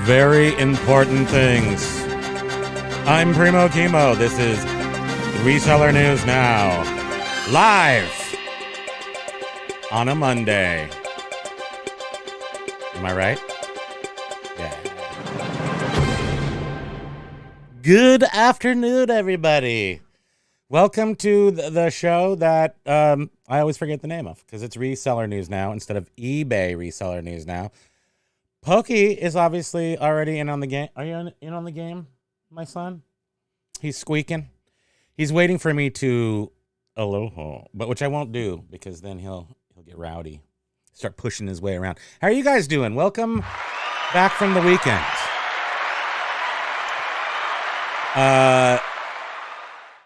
very important things. I'm Primo Kimo. This is Reseller News Now, live on a Monday. Am I right? Yeah. Good afternoon, everybody. Welcome to the show that I always forget the name of because it's Reseller News Now instead of eBay Reseller News Now. Pokey is obviously already in on the game. Are you in on the game, my son? He's squeaking. He's waiting for me to aloha, but which I won't do because then he'll get rowdy, start pushing his way around. How are you guys doing? Welcome back from the weekend.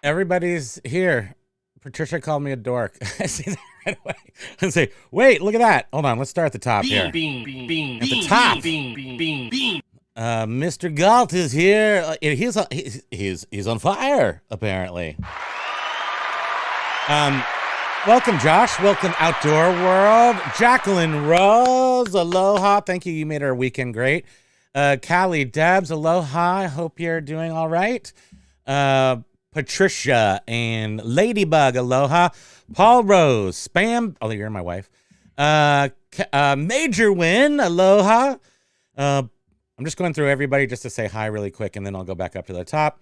Everybody's here. Patricia called me a dork. I see that right away. I say, wait, look at that. Hold on, let's start at the top here. At the top. Mr. Galt is here. He's on fire, apparently. Welcome, Josh. Welcome, Outdoor World. Jacqueline Rose, aloha. Thank you. You made our weekend great. Callie Debs, aloha. I hope you're doing all right. Patricia and Ladybug, aloha. Paul Rose, Spam. Oh, you're my wife. Major Win, aloha. I'm just going through everybody just to say hi really quick, and then I'll go back up to the top.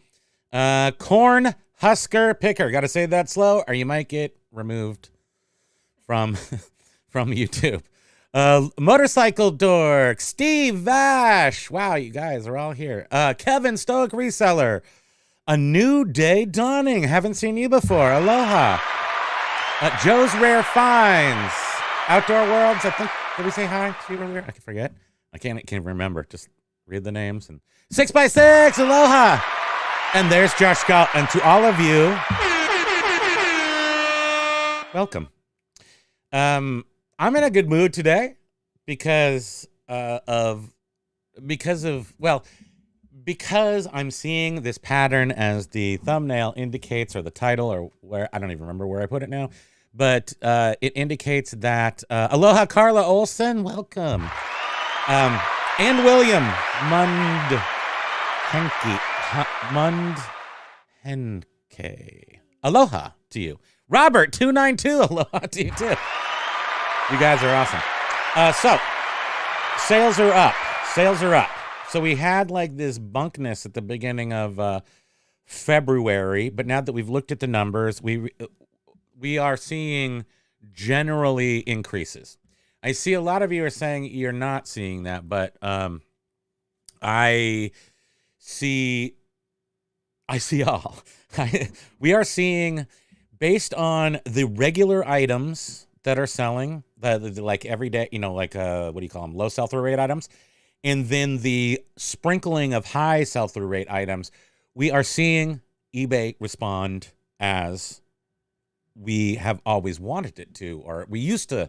Corn Husker Picker. Got to say that slow, or you might get removed from YouTube. Motorcycle Dork. Steve Vash. Wow, you guys are all here. Kevin Stoic Reseller. A new day dawning. Haven't seen you before. Aloha. Joe's Rare Finds. Outdoor Worlds. I think, did we say hi to you earlier? I can forget. I can't remember. Just read the names. And 6x6. Aloha. And there's Josh Scott. And to all of you, welcome. I'm in a good mood today because I'm seeing this pattern as the thumbnail indicates, or the title, or where, I don't even remember where I put it now, but it indicates that, aloha Carla Olson, welcome. And William Mundhenke. Aloha to you. Robert 292, aloha to you too. You guys are awesome. So, sales are up. So we had like this bunkness at the beginning of February, but now that we've looked at the numbers, we are seeing generally increases. I see a lot of you are saying you're not seeing that, but I see all. We are seeing, based on the regular items that are selling, like every day, like what do you call them? Low sell-through rate items. And then the sprinkling of high sell-through rate items, we are seeing eBay respond as we have always wanted it to, or we used to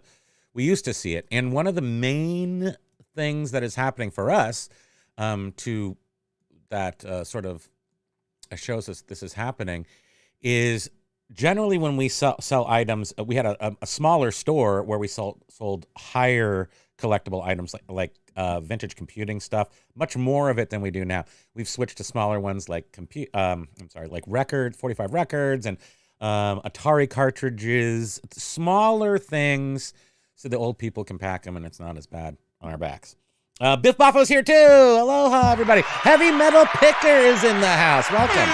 see it. And one of the main things that is happening for us, to that sort of shows us this is happening, is generally when we sell items, we had a smaller store where we sold higher collectible items like vintage computing stuff, much more of it than we do now. We've switched to smaller ones like like 45 records and Atari cartridges, smaller things, so the old people can pack them and it's not as bad on our backs. Biff Boffo's here too. Aloha, everybody. Heavy Metal Picker is in the house. Welcome.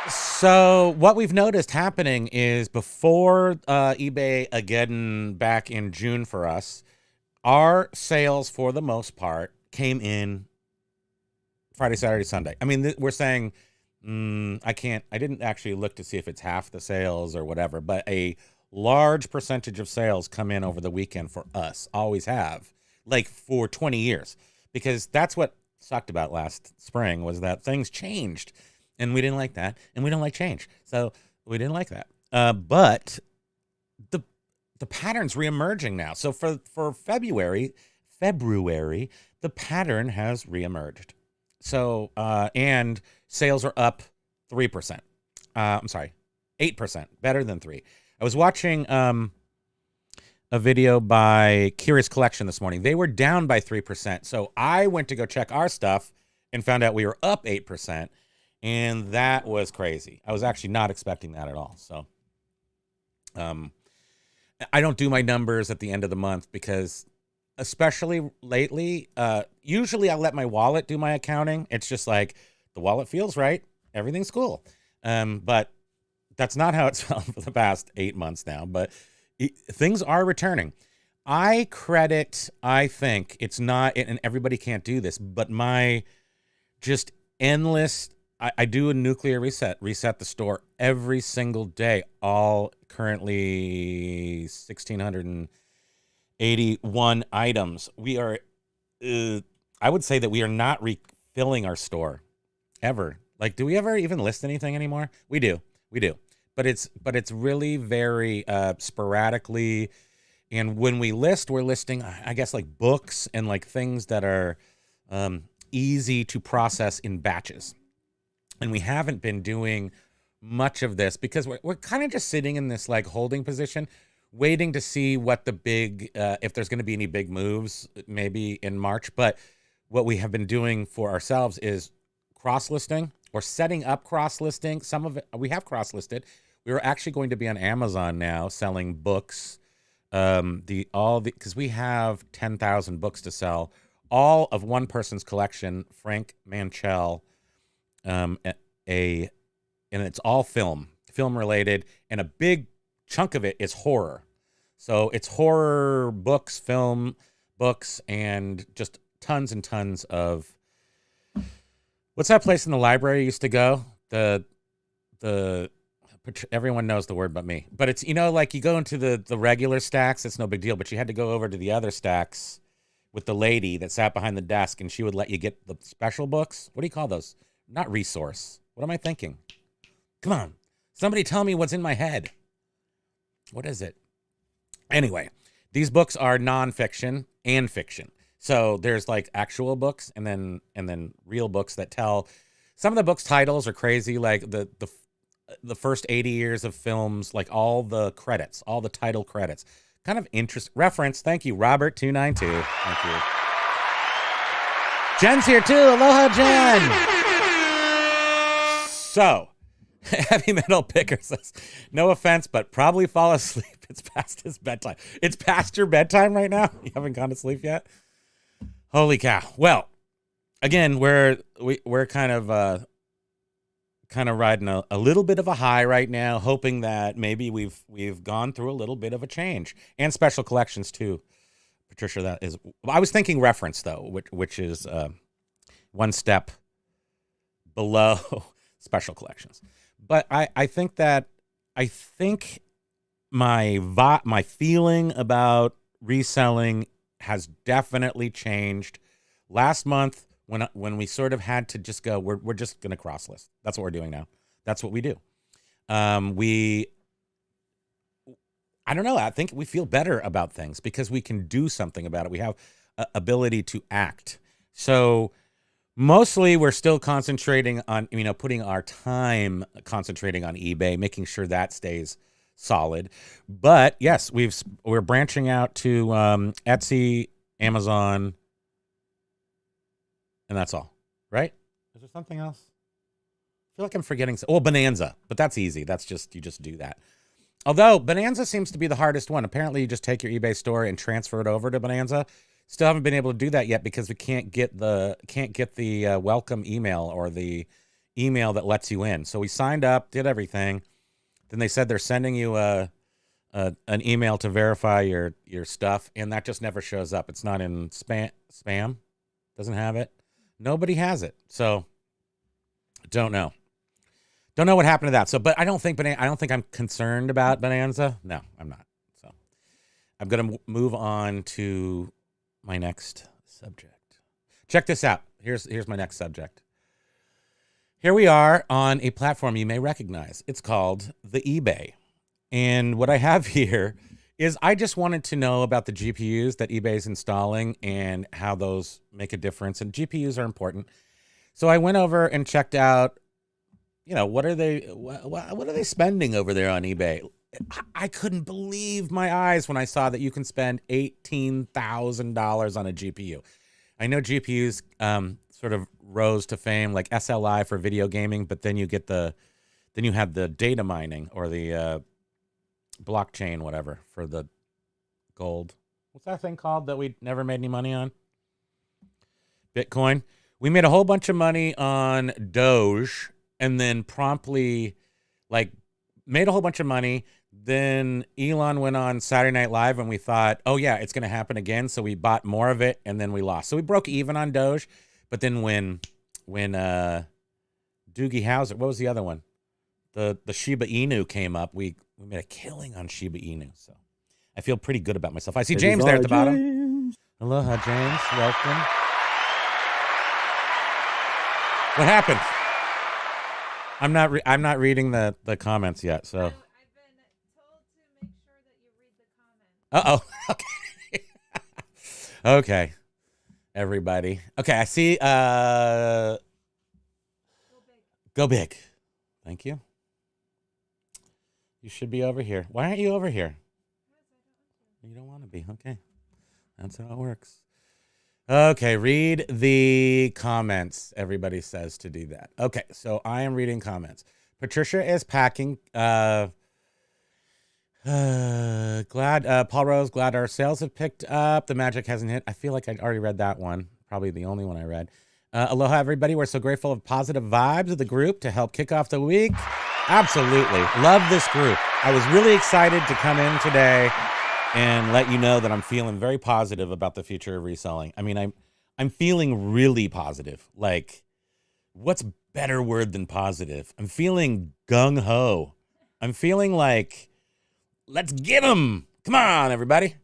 So what we've noticed happening is before eBay again back in June for us, our sales for the most part came in Friday, Saturday, Sunday. I mean, we're saying, I didn't actually look to see if it's half the sales or whatever, but a large percentage of sales come in over the weekend for us, always have, like for 20 years, because that's what sucked about last spring was that things changed. And we didn't like that, and we don't like change. So we didn't like that. But the pattern's reemerging now. So for February, the pattern has reemerged. So and sales are up 3%. I'm sorry, 8%, better than 3. I was watching a video by Curious Collection this morning. They were down by 3%. So I went to go check our stuff and found out we were up 8%. And that was crazy. I was actually not expecting that at all. So I don't do my numbers at the end of the month because, especially lately, usually I let my wallet do my accounting. It's just like the wallet feels right. Everything's cool. But that's not how it's felt for the past 8 months now. But things are returning. I think it's not, and everybody can't do this, but my just endless, I do a nuclear reset the store every single day, all currently 1,681 items. We are, I would say that we are not refilling our store ever. Like, do we ever even list anything anymore? We do. But it's really very sporadically. And when we list, we're listing, I guess, like books and like things that are easy to process in batches. And we haven't been doing much of this because we're kind of just sitting in this like holding position, waiting to see what the big, if there's going to be any big moves, maybe in March. But what we have been doing for ourselves is cross-listing or setting up cross-listing. Some of it we have cross-listed. We are actually going to be on Amazon now selling books. Because we have 10,000 books to sell, all of one person's collection, Frank Manchell, and it's all film related, and a big chunk of it is horror. So it's horror books, film books, and just tons and tons of, what's that place in the library you used to go? Everyone knows the word but me. But it's, like you go into the regular stacks, it's no big deal, but you had to go over to the other stacks with the lady that sat behind the desk, and she would let you get the special books. What do you call those? Not resource. What am I thinking? Come on. Somebody tell me what's in my head. What is it? Anyway, these books are nonfiction and fiction. So there's like actual books and then real books that tell. Some of the books' titles are crazy, like the first 80 years of films, like all the credits, all the title credits. Kind of reference. Thank you, Robert292. Thank you. Jen's here too. Aloha, Jen. So, Heavy Metal Picker says, no offense, but probably fall asleep. It's past his bedtime. It's past your bedtime right now? You haven't gone to sleep yet? Holy cow. Well, again, we're kind of riding a little bit of a high right now, hoping that maybe we've gone through a little bit of a change. And special collections too. Patricia, that is, I was thinking reference though, which is one step below special collections. But I think my feeling about reselling has definitely changed. Last month, when we sort of had to just go, we're just going to cross list. That's what we're doing now. That's what we do. I don't know. I think we feel better about things because we can do something about it. We have ability to act. So mostly we're still concentrating on, putting our time concentrating on eBay, making sure that stays solid. But yes, we're branching out to Etsy, Amazon, and that's all, right? Is there something else? I feel like I'm forgetting. Bonanza, but that's easy. You just do that. Although Bonanza seems to be the hardest one. Apparently, you just take your eBay store and transfer it over to Bonanza. Still haven't been able to do that yet because we can't get the welcome email or the email that lets you in. So we signed up, did everything. Then they said they're sending you an email to verify your stuff, and that just never shows up. It's not in spam. Doesn't have it. Nobody has it. So don't know. Don't know what happened to that. So, but I don't think I'm concerned about Bonanza. No, I'm not. So I'm going to move on to my next subject. Check this out. Here's my next subject. Here we are on a platform you may recognize. It's called the eBay. And what I have here is I just wanted to know about the GPUs that eBay is installing and how those make a difference. And GPUs are important. So I went over and checked out, what are they spending over there on eBay? I couldn't believe my eyes when I saw that you can spend $18,000 on a GPU. I know GPUs sort of rose to fame, like SLI for video gaming, but then you get then you have the data mining or the blockchain, whatever, for the gold. What's that thing called that we never made any money on? Bitcoin. We made a whole bunch of money on Doge and then promptly made a whole bunch of money. Then Elon went on Saturday Night Live and we thought, oh yeah, it's going to happen again. So we bought more of it and then we lost. So we broke even on Doge. But then when Doogie Howser, what was the other one? The Shiba Inu came up. We made a killing on Shiba Inu. So I feel pretty good about myself. I see James there at the bottom. Aloha, James. Welcome. What happened? I'm not reading the comments yet. So. I've been told to make sure that you read the comments. Okay. Okay. Everybody. Okay, I see. Go big. Thank you. You should be over here. Why aren't you over here? You don't want to be. Okay. That's how it works. Okay, read the comments. Everybody says to do that. Okay, so I am reading comments. Patricia is packing. Paul Rose, glad our sales have picked up. The magic hasn't hit. I feel like I already read that one. Probably the only one I read. Aloha, everybody. We're so grateful of positive vibes of the group to help kick off the week. Absolutely. Love this group. I was really excited to come in today and let you know that I'm feeling very positive about the future of reselling. I mean, I'm feeling really positive. Like, what's better word than positive? I'm feeling gung-ho. I'm feeling like, let's get them. Come on, everybody.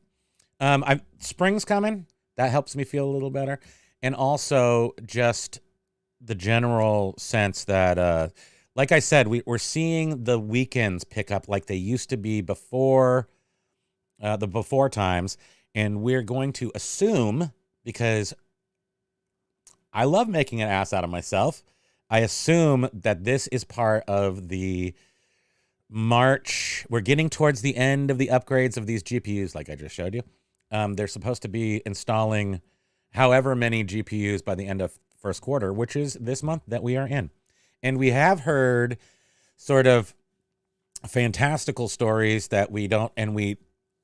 Spring's coming. That helps me feel a little better. And also just the general sense that, like I said, we're seeing the weekends pick up like they used to be before the before times. And we're going to assume, because I love making an ass out of myself, I assume that this is part of the March. We're getting towards the end of the upgrades of these GPUs, like I just showed you. They're supposed to be installing however many GPUs by the end of first quarter, which is this month that we are in. And we have heard sort of fantastical stories that we don't, and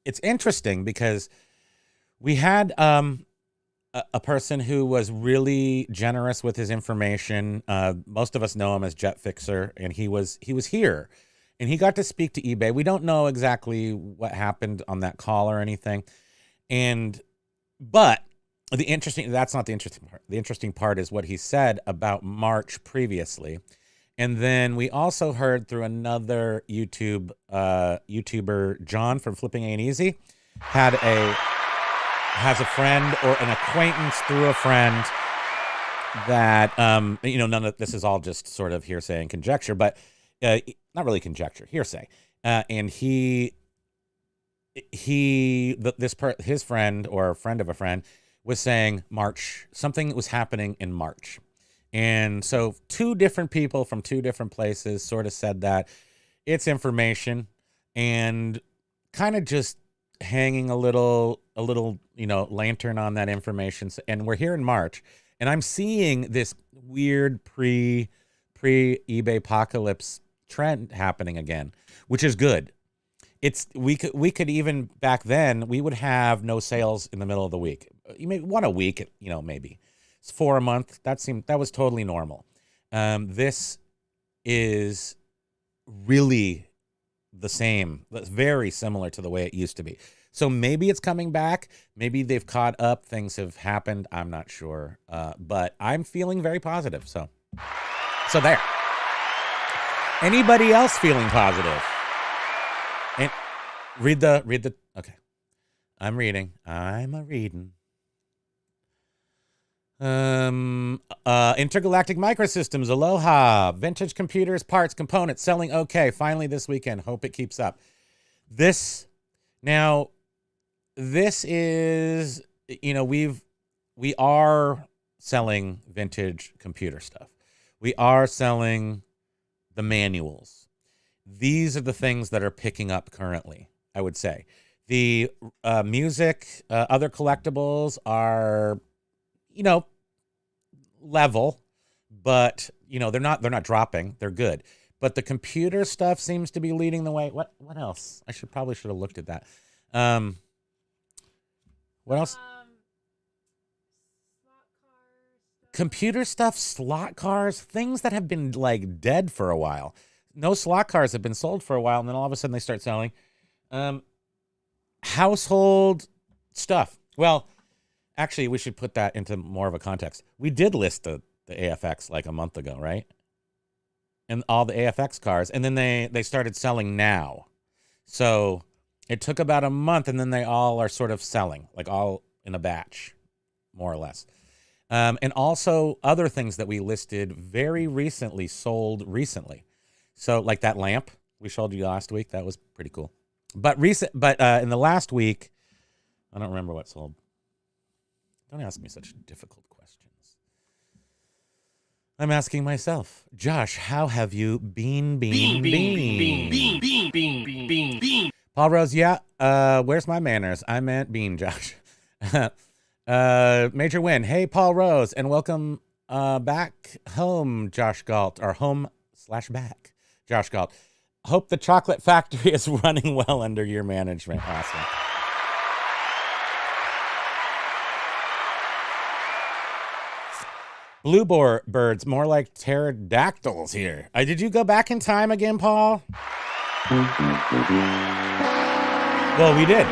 it's interesting because we had a person who was really generous with his information. Most of us know him as Jet Fixer, and he was here. And he got to speak to eBay. We don't know exactly what happened on that call or anything. But that's not the interesting part. The interesting part is what he said about March previously. And then we also heard through another YouTuber, John from Flipping Ain't Easy, has a friend or an acquaintance through a friend that, none of this is all just sort of hearsay and conjecture, but not really conjecture, hearsay. And his friend or a friend of a friend was saying March, something was happening in March. And so two different people from two different places sort of said that it's information and kind of just hanging a little, lantern on that information. And we're here in March, and I'm seeing this weird pre-eBaypocalipse trend happening again, which is good. We could even back then, we would have no sales in the middle of the week. You may one a week, maybe. It's 4 a month. That was totally normal. This is really the same. That's very similar to the way it used to be. So maybe it's coming back. Maybe they've caught up. Things have happened. I'm not sure. But I'm feeling very positive. So there. Anybody else feeling positive? And read the. Okay. I'm reading. I'm a reading. Intergalactic Microsystems, aloha. Vintage computers, parts, components, selling okay. Finally this weekend. Hope it keeps up. This is, we are selling vintage computer stuff. We are selling the manuals. these are the things that are picking up currently, I would say. The music, other collectibles are, level, but they're not dropping. They're good. But the computer stuff seems to be leading the way. What else? I should have looked at that. What else? Slot cars. Computer stuff, slot cars, things that have been like dead for a while. No slot cars have been sold for a while, and then all of a sudden they start selling. Household stuff. Well, actually, we should put that into more of a context. We did list the AFX like a month ago, right? And all the AFX cars, and then they started selling now. So it took about a month, and then they all are sort of selling, like all in a batch, more or less. And also other things that we listed very recently sold recently. So like that lamp we showed you last week, that was pretty cool. But in the last week, I don't remember what sold. Don't ask me such difficult questions. I'm asking myself, Josh, how have you been? Paul Rose, yeah. Where's my manners? I meant bean, Josh. Major Win. Hey, Paul Rose, and welcome back home, Josh Galt, or home/back, Josh Galt. Hope the chocolate factory is running well under your management. Awesome. Bluebirds, more like pterodactyls here. Did you go back in time again, Paul? Well, we did.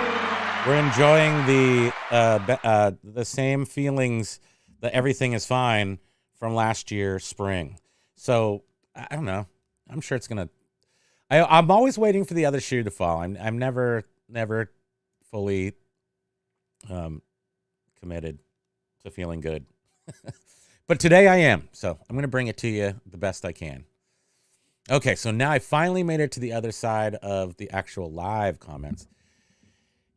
We're enjoying the same feelings that everything is fine from last year spring. So I don't know. I'm sure it's gonna. I'm always waiting for the other shoe to fall. I'm never fully committed to feeling good. But today I am, so I'm going to bring it to you the best I can. Okay, so now I finally made it to the other side of the actual live comments.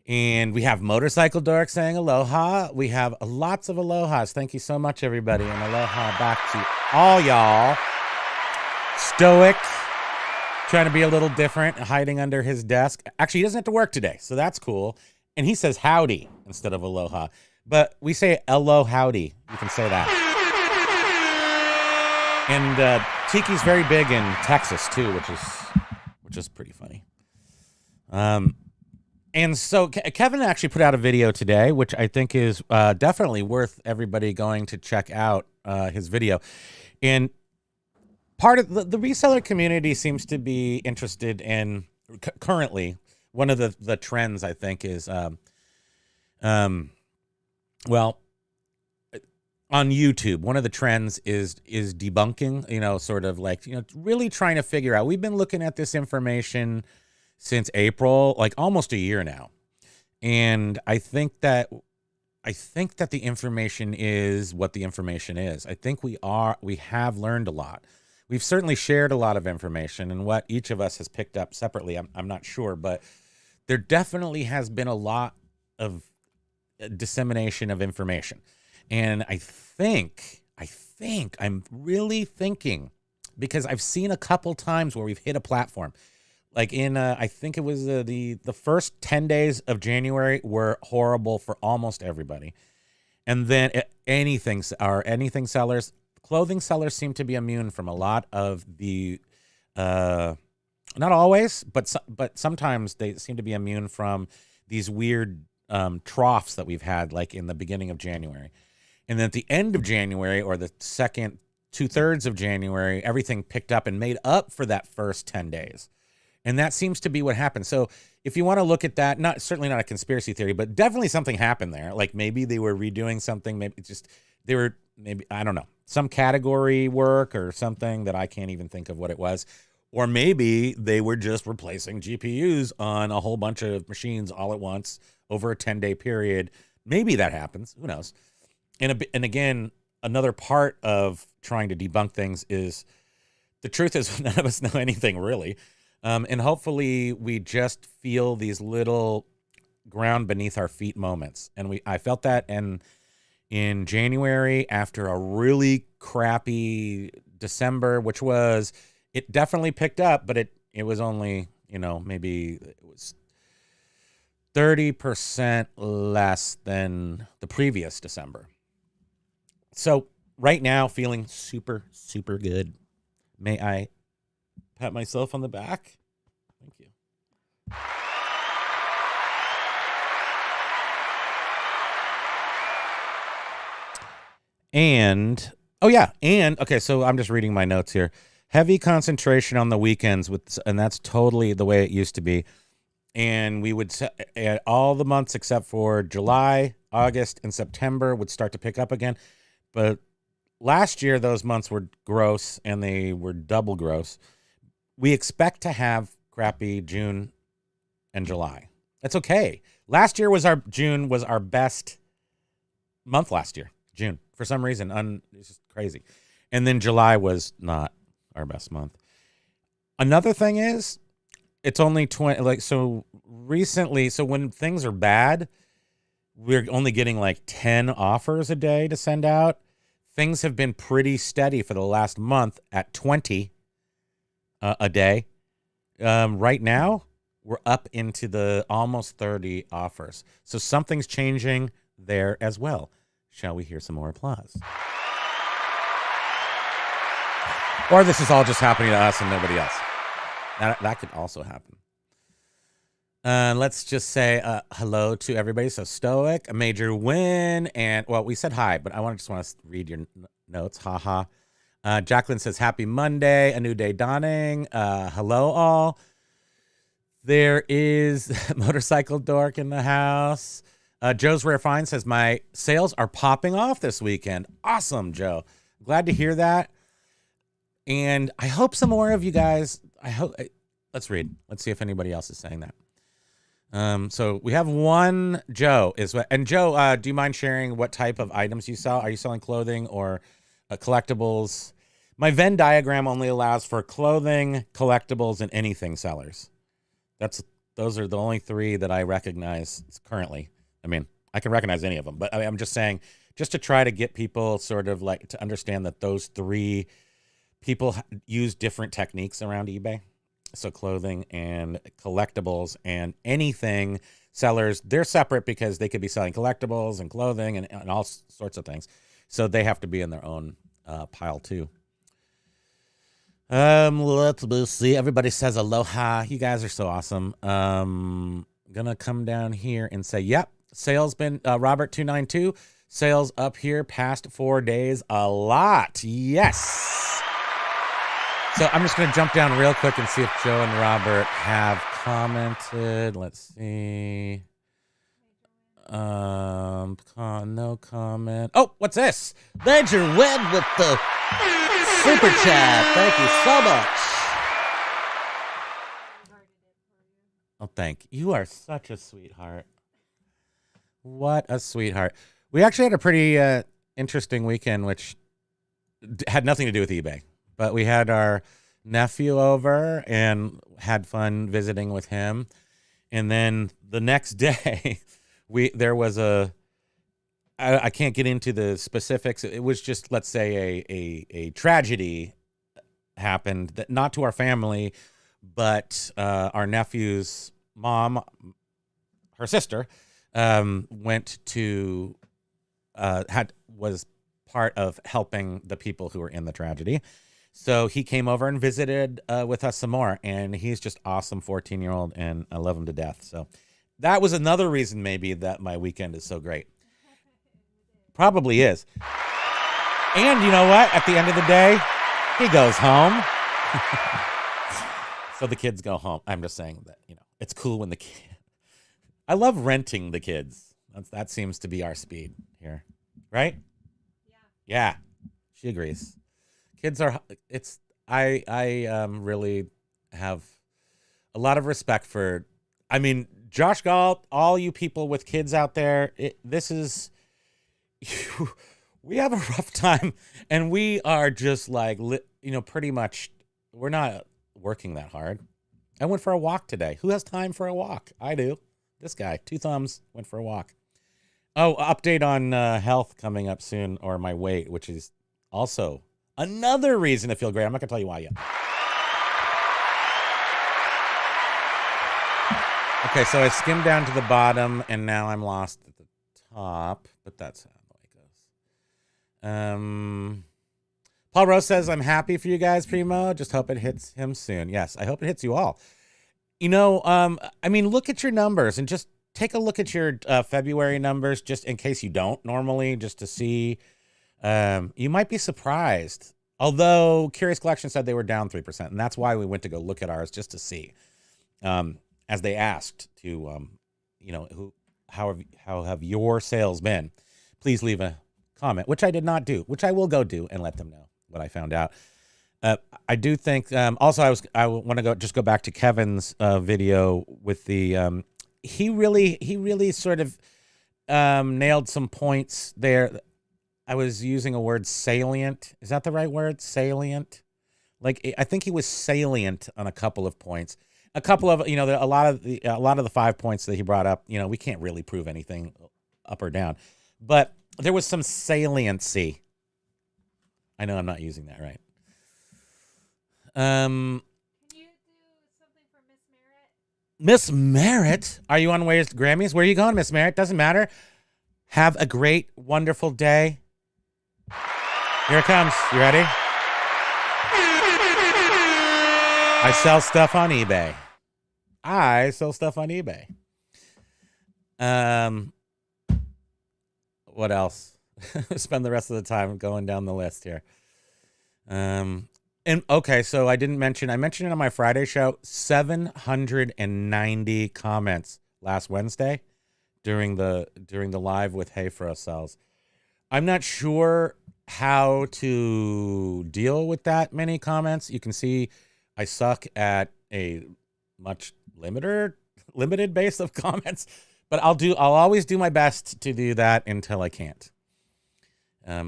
And we have Motorcycle Dork saying aloha. We have lots of alohas. Thank you so much, everybody. And aloha back to all y'all. Stoic, trying to be a little different, hiding under his desk. Actually, he doesn't have to work today, so that's cool. And he says howdy instead of aloha. But we say elo howdy. You can say that. And Tiki's very big in Texas too, which is pretty funny. And so Kevin actually put out a video today, which I think is definitely worth everybody going to check out his video. And part of the reseller community seems to be interested in currently. One of the trends I think is well, on YouTube, one of the trends is debunking, sort of like, really trying to figure out. We've been looking at this information since April, like almost a year now. And I think that the information is what the information is. I think we have learned a lot. We've certainly shared a lot of information, and what each of us has picked up separately, I'm not sure, but there definitely has been a lot of dissemination of information. And I'm really thinking, because I've seen a couple times where we've hit a platform, like in, I think it was the first 10 days of January were horrible for almost everybody. And then anything sellers, clothing sellers seem to be immune from a lot of the, not always, but sometimes they seem to be immune from these weird troughs that we've had, like in the beginning of January. And then at the end of January, or the second 2/3 of January, everything picked up and made up for that first 10 days. And that seems to be what happened. So if you want to look at that, certainly not a conspiracy theory, but definitely something happened there. Like maybe they were redoing something. Maybe I don't know, some category work or something that I can't even think of what it was. Or maybe they were just replacing GPUs on a whole bunch of machines all at once over a 10-day period. Maybe that happens. Who knows? And again, another part of trying to debunk things is the truth is none of us know anything really. And hopefully we just feel these little ground beneath our feet moments. And I felt that in January after a really crappy December, it definitely picked up, but it was only, maybe it was 30% less than the previous December. So right now, feeling super, super good. May I pat myself on the back? Thank you. And, okay, so I'm just reading my notes here. Heavy concentration on the weekends, and that's totally the way it used to be. And we would, all the months except for July, August, and September would start to pick up again. But last year, those months were gross, and they were double gross. We expect to have crappy June and July. That's okay. June was our best month last year. June, for some reason, it's just crazy. And then July was not our best month. Another thing is, it's only 20, so recently, so when things are bad, we're only getting 10 offers a day to send out. Things have been pretty steady for the last month at 20 a day. Right now, we're up into the almost 30 offers. So something's changing there as well. Shall we hear some more applause? Or this is all just happening to us and nobody else. That could also happen. Let's just say hello to everybody. So Stoic, a major win, and we said hi, but I just want to read your notes. Haha. Jacqueline says happy Monday, a new day dawning. Hello all. There is Motorcycle Dork in the house. Joe's Rare Find says my sales are popping off this weekend. Awesome, Joe. Glad to hear that. And I hope some more of you guys. Let's read. Let's see if anybody else is saying that. So we have one Joe and Joe, do you mind sharing what type of items you sell? Are you selling clothing or collectibles? My Venn diagram only allows for clothing, collectibles, and anything sellers. Those are the only three that I recognize currently. I mean, I can recognize any of them, but I'm just saying, just to try to get people sort of to understand that those three people use different techniques around eBay. So clothing and collectibles and anything sellers, they're separate because they could be selling collectibles and clothing and all sorts of things. So they have to be in their own pile too. Let's see. Everybody says aloha. You guys are so awesome. Gonna come down here and say, yep, sales been Robert 292. Sales up here past 4 days. A lot. Yes. So I'm just going to jump down real quick and see if Joe and Robert have commented. Let's see. No comment. Oh, what's this? Ledger Web with the super chat. Thank you so much. Oh, thank you. You are such a sweetheart. What a sweetheart. We actually had a pretty interesting weekend, which had nothing to do with eBay. But we had our nephew over and had fun visiting with him. And then the next day, there was I can't get into the specifics. It was just, let's say, a tragedy happened, that not to our family, but our nephew's mom, her sister, went to, was part of helping the people who were in the tragedy. So he came over and visited with us some more, and he's just awesome 14-year-old, and I love him to death. So that was another reason maybe that my weekend is so great. Probably is. And you know what? At the end of the day, he goes home. So the kids go home. I'm just saying that, it's cool when I love renting the kids. That seems to be our speed here. Right? Yeah. She agrees. Kids are, I really have a lot of respect for, Josh Galt, all you people with kids out there, we have a rough time, and we are just pretty much, we're not working that hard. I went for a walk today. Who has time for a walk? I do. This guy, 2 thumbs, went for a walk. Oh, update on health coming up soon, or my weight, which is also another reason to feel great. I'm not going to tell you why yet. Okay, so I skimmed down to the bottom, and now I'm lost at the top. But that's how it goes. Paul Rose says, I'm happy for you guys, Primo. Just hope it hits him soon. Yes, I hope it hits you all. You know, I mean, look at your numbers and just take a look at your February numbers, just in case you don't normally, just to see. You might be surprised. Although Curious Collection said they were down 3%, and that's why we went to go look at ours just to see. As they asked to, you know, how have your sales been? Please leave a comment, which I did not do, which I will go do and let them know what I found out. I do think, also I want to go back to Kevin's video with the, he really sort of nailed some points there. I was using a word salient. Is that the right word? Salient? Like, I think he was salient on a couple of points. A couple of, you know, a lot of the 5 points that he brought up, you know, we can't really prove anything up or down, but there was some saliency. I know I'm not using that right. Can you do something for Miss Merritt? Miss Merritt, are you on way to Grammys? Where are you going, Miss Merritt? Doesn't matter. Have a great, wonderful day. Here it comes. You ready? I sell stuff on eBay. What else? Spend the rest of the time going down the list here. And okay, so I mentioned it on my Friday show. 790 comments last Wednesday during the live with Hey for Us Sells. I'm not sure how to deal with that many comments. You can see I suck at a much limited base of comments, but I'll always do my best to do that until I can't.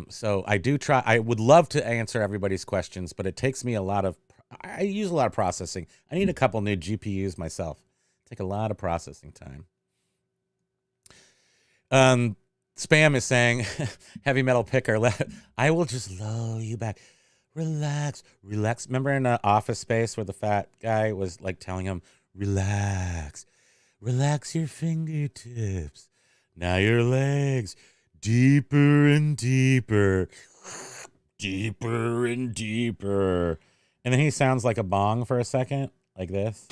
So I do try. I would love to answer everybody's questions, but it takes me I use a lot of processing. I need a couple new GPUs myself. Take a lot of processing time. Spam is saying, heavy metal picker, I will just lull you back. Relax. Remember in Office Space where the fat guy was like telling him, relax your fingertips. Now your legs, deeper and deeper. And then he sounds like a bong for a second, like this.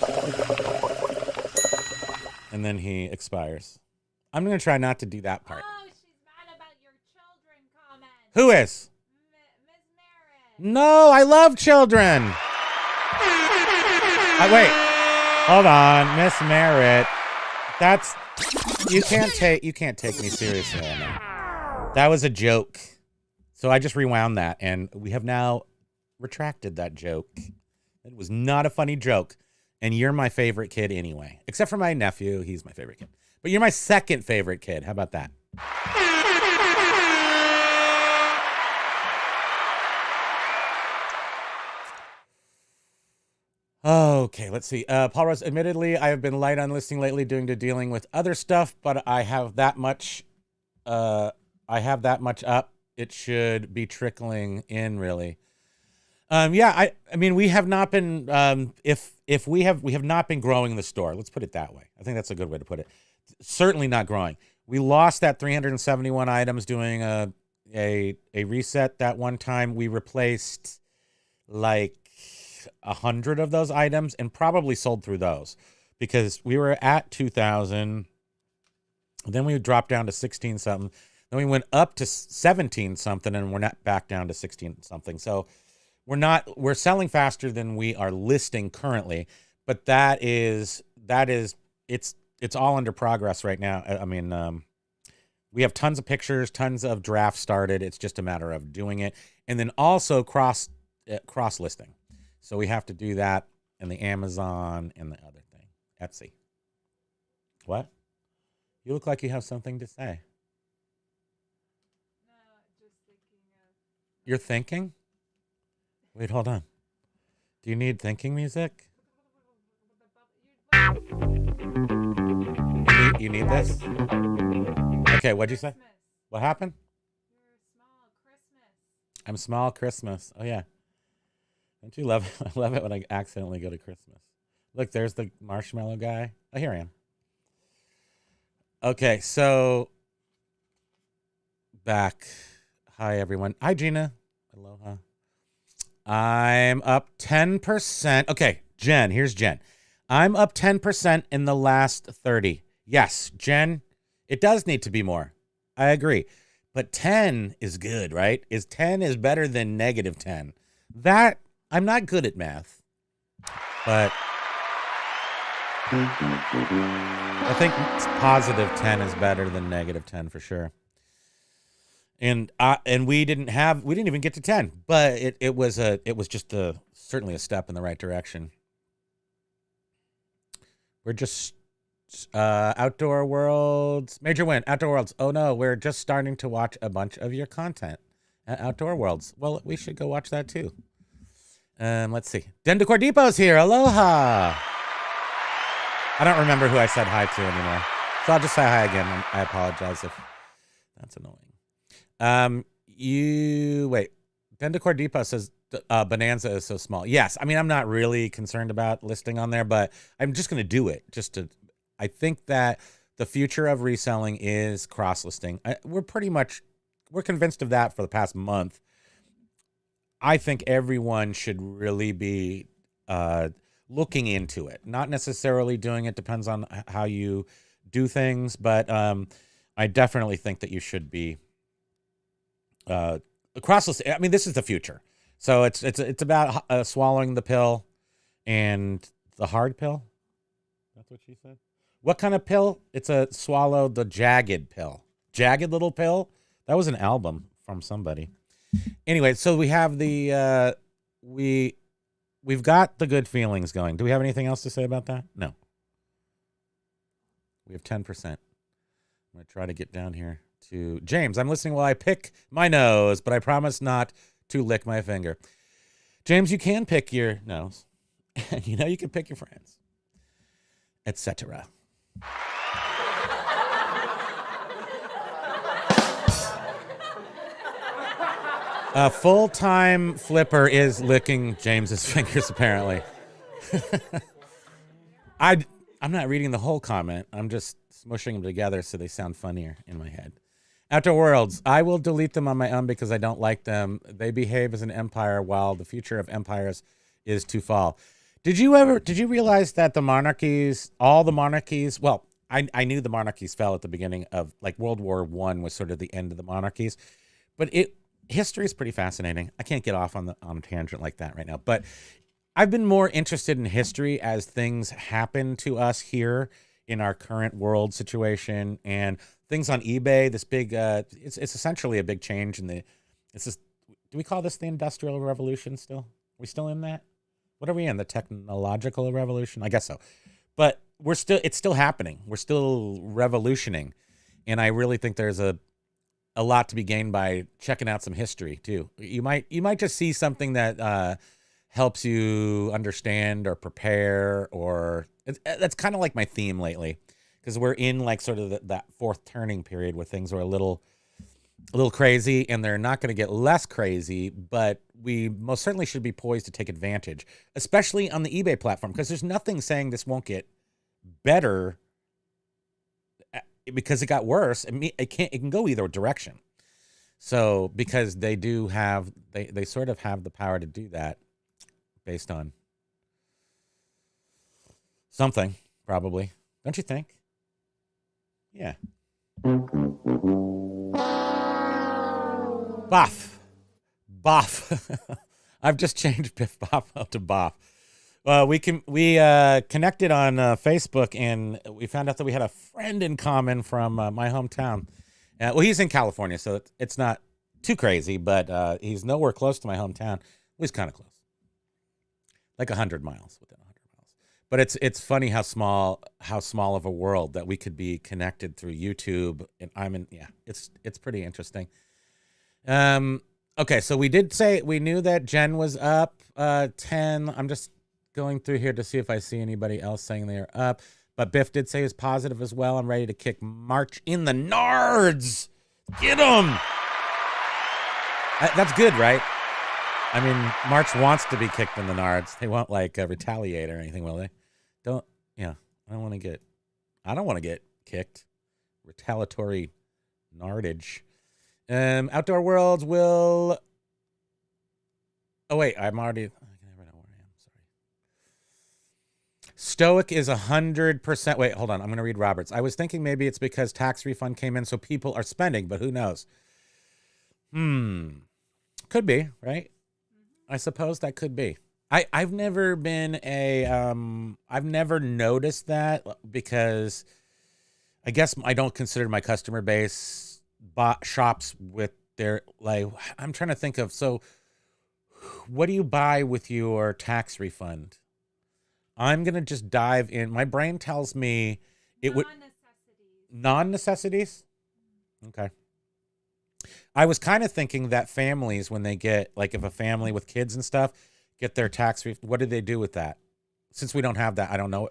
And then he expires. I'm going to try not to do that part. Oh, she's mad about your children comment. Who is? Miss Merritt. No, I love children. Wait, hold on, Miss Merritt. You can't take me seriously on that. That was a joke. So I just rewound that, and we have now retracted that joke. It was not a funny joke, and you're my favorite kid anyway, except for my nephew. He's my favorite kid. But you're my second favorite kid. How about that? Okay, let's see. Paul Rose, admittedly, I have been light on listing lately due to dealing with other stuff, but I have that much up. It should be trickling in, really. Yeah, I mean, we have not been if we have not been growing the store. Let's put it that way. I think that's a good way to put it. Certainly not growing. We lost that 371 items doing a reset that one time. We replaced like 100 of those items and probably sold through those because we were at 2,000. Then we dropped down to 16 something. Then we went up to 17 something, and we're not back down to 16 something. So we're selling faster than we are listing currently, but it's all under progress right now. I mean, we have tons of pictures, tons of drafts started. It's just a matter of doing it. And then also cross listing. So we have to do that in the Amazon and the other thing, Etsy. What? You look like you have something to say. No, just thinking of... You're thinking? Wait, hold on. Do you need thinking music? You need this? Okay, what'd you say? What happened? You're small Christmas. I'm small Christmas. Oh, yeah. Don't you love it? I love it when I accidentally go to Christmas. Look, there's the marshmallow guy. Oh, here I am. Okay, so back. Hi, everyone. Hi, Gina. Aloha. I'm up 10%. Okay, Jen, here's Jen. I'm up 10% in the last 30. Yes, Jen, it does need to be more. I agree. But 10 is good, right? 10 is better than negative 10. That, I'm not good at math, but I think positive 10 is better than negative 10 for sure. And we didn't even get to 10, but it was just certainly a step in the right direction. We're just Outdoor Worlds, major win, Outdoor Worlds. Oh no, we're just starting to watch a bunch of your content at Outdoor Worlds. Well, we should go watch that too. Let's see. Dendecor Depot's here. Aloha. I don't remember who I said hi to anymore, so I'll just say hi again. I apologize if that's annoying. Wait. Dendecor Depot says Bonanza is so small. Yes, I mean, I'm not really concerned about listing on there, but I'm just going to do it I think that the future of reselling is cross-listing. We're convinced of that for the past month. I think everyone should really be looking into it. Not necessarily doing it, depends on how you do things, but I definitely think that you should be cross-listing. I mean, this is the future. So it's about swallowing the pill and the hard pill. That's what she said. What kind of pill? It's a swallow the jagged pill. Jagged little pill. That was an album from somebody. Anyway, so we have the we've got the good feelings going. Do we have anything else to say about that? No. We have 10%. I'm gonna try to get down here to James. I'm listening while I pick my nose, but I promise not to lick my finger. James, you can pick your nose. You know, you can pick your friends, etc. A full-time flipper is licking James's fingers, apparently. I'm not reading the whole comment. I'm just smushing them together so they sound funnier in my head. Outdoor Worlds, I will delete them on my own because I don't like them. They behave as an empire while the future of empires is to fall. Did you realize that all the monarchies, well, I knew the monarchies fell at the beginning of, like, World War I was sort of the end of the monarchies, but history is pretty fascinating. I can't get off on a tangent like that right now, but I've been more interested in history as things happen to us here in our current world situation, and things on eBay, this big, it's essentially a big change do we call this the Industrial Revolution still? Are we still in that? What are we in? The technological revolution? I guess so. But it's still happening. We're still revolutioning. And I really think there's a lot to be gained by checking out some history too. You might just see something that helps you understand or prepare, or that's kind of like my theme lately, because we're in like sort of that fourth turning period where things are a little crazy, and they're not going to get less crazy, but we most certainly should be poised to take advantage, especially on the eBay platform, because there's nothing saying this won't get better because it got worse. It can go either direction. So because they sort of have the power to do that based on something, probably. Don't you think? Yeah. Boff. I've just changed Biff Boff to Boff. We connected on Facebook, and we found out that we had a friend in common from my hometown. Well, he's in California, so it's not too crazy, but he's nowhere close to my hometown. Well, he's kind of close, like 100 miles, within 100 miles. But it's funny how small of a world that we could be connected through YouTube. And it's pretty interesting. Okay, so we knew that Jen was up 10. I'm just going through here to see if I see anybody else saying they're up. But Biff did say he was positive as well. I'm ready to kick March in the nards. Get him. That's good, right? I mean, March wants to be kicked in the nards. They won't retaliate or anything, will they? I don't want to get kicked. retaliatory nardage. Outdoor Worlds will. Oh wait, I'm already. I never know where I am. Sorry. Stoic is 100%. Wait, hold on. I'm going to read Roberts. I was thinking maybe it's because tax refund came in, so people are spending, but who knows? Could be, right? I suppose that could be. I've never been a I've never noticed that because I guess I don't consider my customer base shops with their, like, I'm trying to think of, so what do you buy with your tax refund? I'm going to just dive in. My brain tells me it would non-necessities. Okay. I was kind of thinking that families, when they get, like, if a family with kids and stuff get their tax refund, what do they do with that? Since we don't have that, I don't know.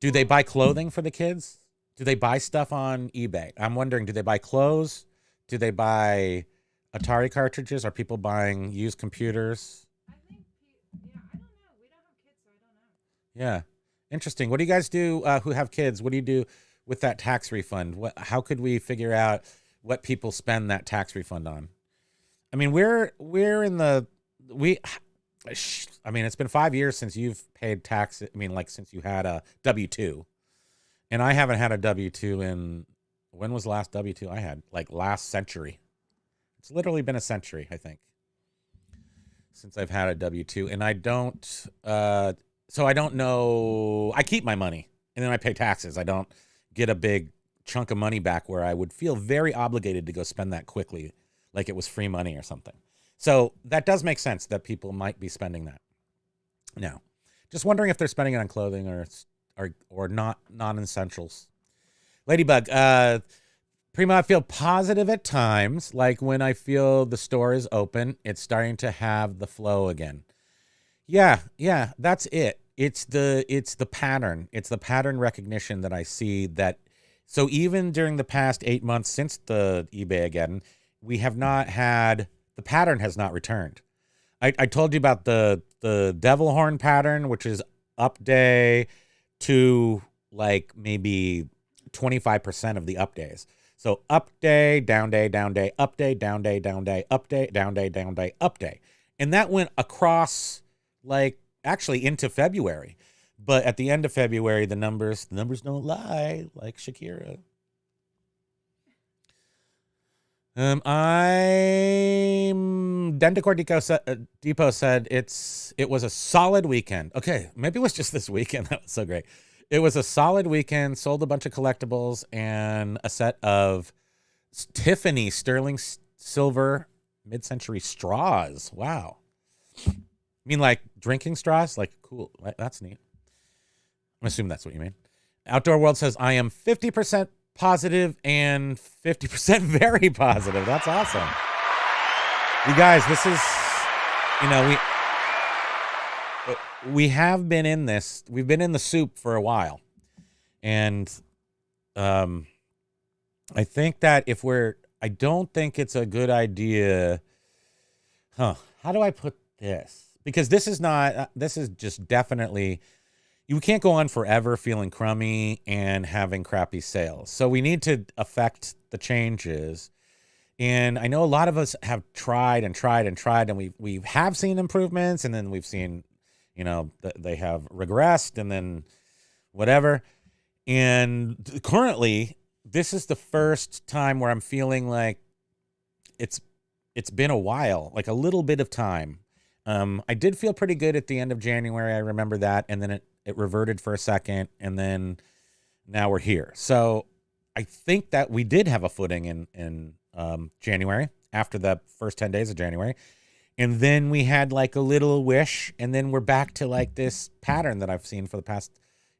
Do they buy clothing for the kids? Do they buy stuff on eBay? I'm wondering, do they buy clothes? Do they buy Atari cartridges? Are people buying used computers? I think, yeah, I don't know. We don't have kids, so I don't know. Yeah. Interesting. What do you guys do who have kids? What do you do with that tax refund? How could we figure out what people spend that tax refund on? I mean, we're in the, I mean, it's been 5 years since you've paid tax. I mean, like, since you had a W-2. And I haven't had a W-2 in, when was the last W-2 I had? Like, last century. It's literally been a century, I think, since I've had a W-2. And I don't, so I don't know. I keep my money and then I pay taxes. I don't get a big chunk of money back where I would feel very obligated to go spend that quickly, like it was free money or something. So that does make sense that people might be spending that. Now, just wondering if they're spending it on clothing or not non-essentials. Ladybug, Primo, I feel positive at times, like when I feel the store is open, it's starting to have the flow again. Yeah, that's it. It's the pattern. It's the pattern recognition that I see that. So even during the past 8 months since the eBay again, we have not had, the pattern has not returned. I told you about the devil horn pattern, which is up day to like maybe 25% of the up days. So up day, down day, down day, up day, down day, down day, up day, down day, down day, up day. And that went across, like, actually into February. But at the end of February, the numbers don't lie, like Shakira. Dendicor Depot said it was a solid weekend. Okay, maybe it was just this weekend. That was so great. It was a solid weekend. Sold a bunch of collectibles and a set of Tiffany sterling silver mid-century straws. Wow. I mean, like drinking straws? Like, cool. That's neat. I'm assuming that's what you mean. Outdoor World says, I am 50% positive and 50% very positive. That's awesome. You guys, this is, you know, we have been in this. We've been in the soup for a while. And I think that I don't think it's a good idea. How do I put this? Because this is just definitely, you can't go on forever feeling crummy and having crappy sales. So we need to affect the changes. And I know a lot of us have tried, and we have seen improvements, and then we've seen, you know, they have regressed and then whatever. And currently, this is the first time where I'm feeling like it's been a while, like a little bit of time. I did feel pretty good at the end of January. I remember that. And then it reverted for a second. And then now we're here. So I think that we did have a footing in January, after the first 10 days of January. And then we had like a little wish. And then we're back to like this pattern that I've seen for the past,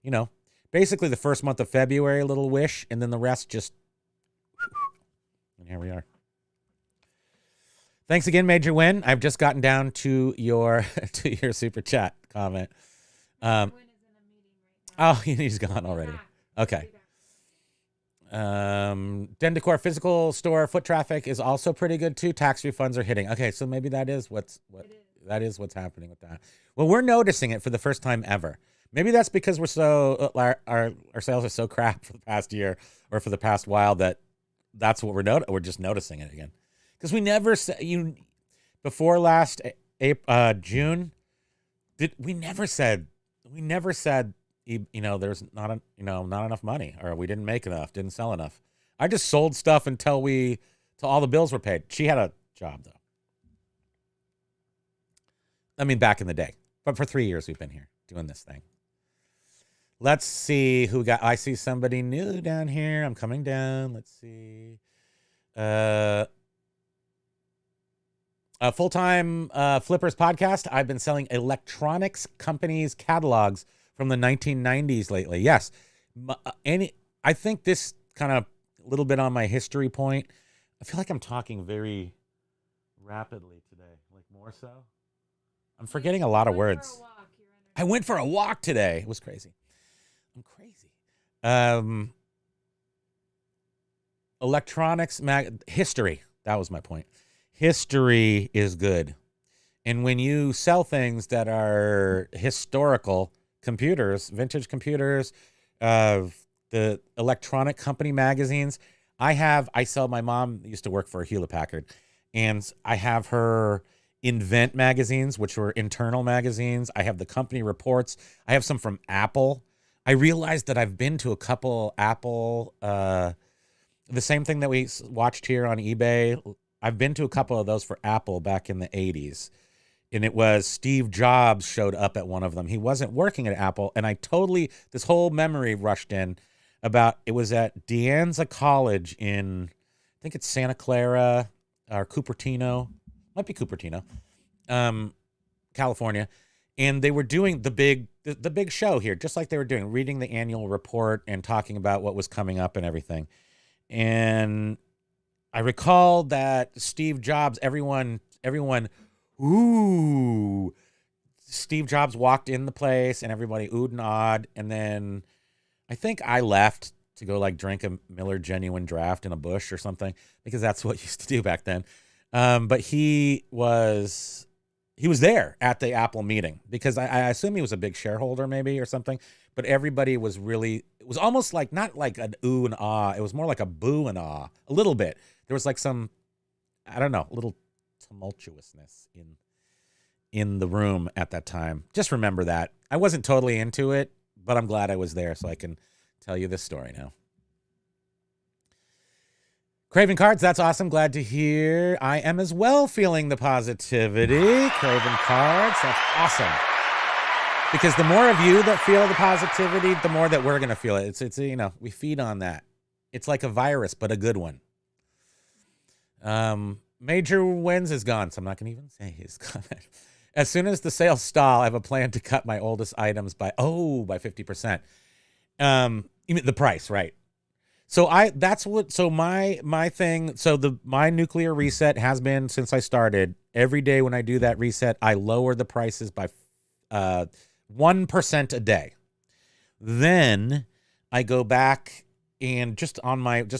you know, basically the first month of February, a little wish. And then the rest just, and here we are. Thanks again, Major Win. I've just gotten down to your super chat comment. Oh, he's gone already. Okay. Dendicor physical store foot traffic is also pretty good too. Tax refunds are hitting. Okay, so maybe that is what's happening with that. Well, we're noticing it for the first time ever. Maybe that's because we're so our sales are so crap for the past year or for the past while that's what we're just noticing it again. Because we never said before last June we never said there's not enough money, or we didn't make enough, didn't sell enough. I just sold stuff until all the bills were paid. She had a job though. I mean, back in the day, but for 3 years we've been here doing this thing. Let's see who I see somebody new down here. I'm coming down. Let's see. Full-time Flippers podcast. I've been selling electronics companies' catalogs from the 1990s lately. Yes. I think this kind of a little bit on my history point. I feel like I'm talking very rapidly today, like more so. I'm forgetting a lot of words. I went for a walk today. It was crazy. I'm crazy. Electronics history. That was my point. History is good. And when you sell things that are historical, computers, vintage computers, the electronic company magazines, I sell, my mom used to work for Hewlett Packard, and I have her Invent magazines, which were internal magazines. I have the company reports. I have some from Apple. I realized that I've been to a couple Apple, the same thing that we watched here on eBay. I've been to a couple of those for Apple back in the 80s. And it was Steve Jobs showed up at one of them. He wasn't working at Apple. And this whole memory rushed in about, it was at De Anza College in, I think it's Santa Clara or Cupertino. Might be Cupertino, California. And they were doing the big show here, just like they were doing, reading the annual report and talking about what was coming up and everything. And I recall that Steve Jobs, everyone, ooh, Steve Jobs walked in the place and everybody oohed and awed. And then I think I left to go like drink a Miller Genuine Draft in a bush or something, because that's what you used to do back then. But he was there at the Apple meeting, because I assume he was a big shareholder maybe or something, but everybody was it was almost like, not like an ooh and ah. It was more like a boo and ah, a little bit. There was like some, I don't know, a little tumultuousness in the room at that time. Just remember that. I wasn't totally into it, but I'm glad I was there so I can tell you this story now. Craven Cards, that's awesome. Glad to hear. I am as well feeling the positivity. Craven Cards, that's awesome. Because the more of you that feel the positivity, the more that we're going to feel it. It's we feed on that. It's like a virus, but a good one. Major Wins is gone, so I'm not going to even say his comment. As soon as the sales stall, I have a plan to cut my oldest items by 50%. You mean the price, right? So my thing, my nuclear reset has been, since I started, every day when I do that reset, I lower the prices by 1% a day. Then I go back and just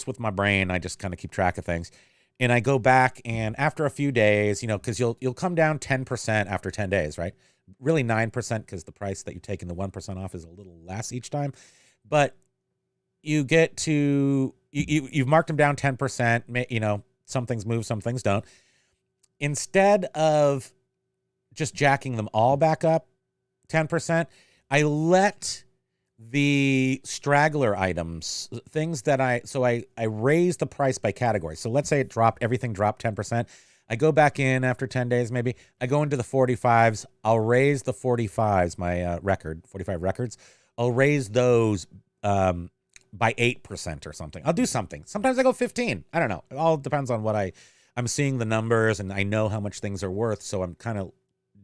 with my brain, I just kind of keep track of things. And I go back, and after a few days, because you'll come down 10% after 10 days, right? Really 9%, because the price that you take in the 1% off is a little less each time. But you get to, you've marked them down 10%, some things move, some things don't. Instead of just jacking them all back up 10%, I let the straggler items, things that I raise the price by category. So let's say everything dropped 10%. I go back in after 10 days, maybe I go into the 45s. I'll raise the 45s, my 45 records. I'll raise those, by 8% or something. I'll do something. Sometimes I go 15. I don't know. It all depends on what I'm seeing the numbers, and I know how much things are worth. So I'm kind of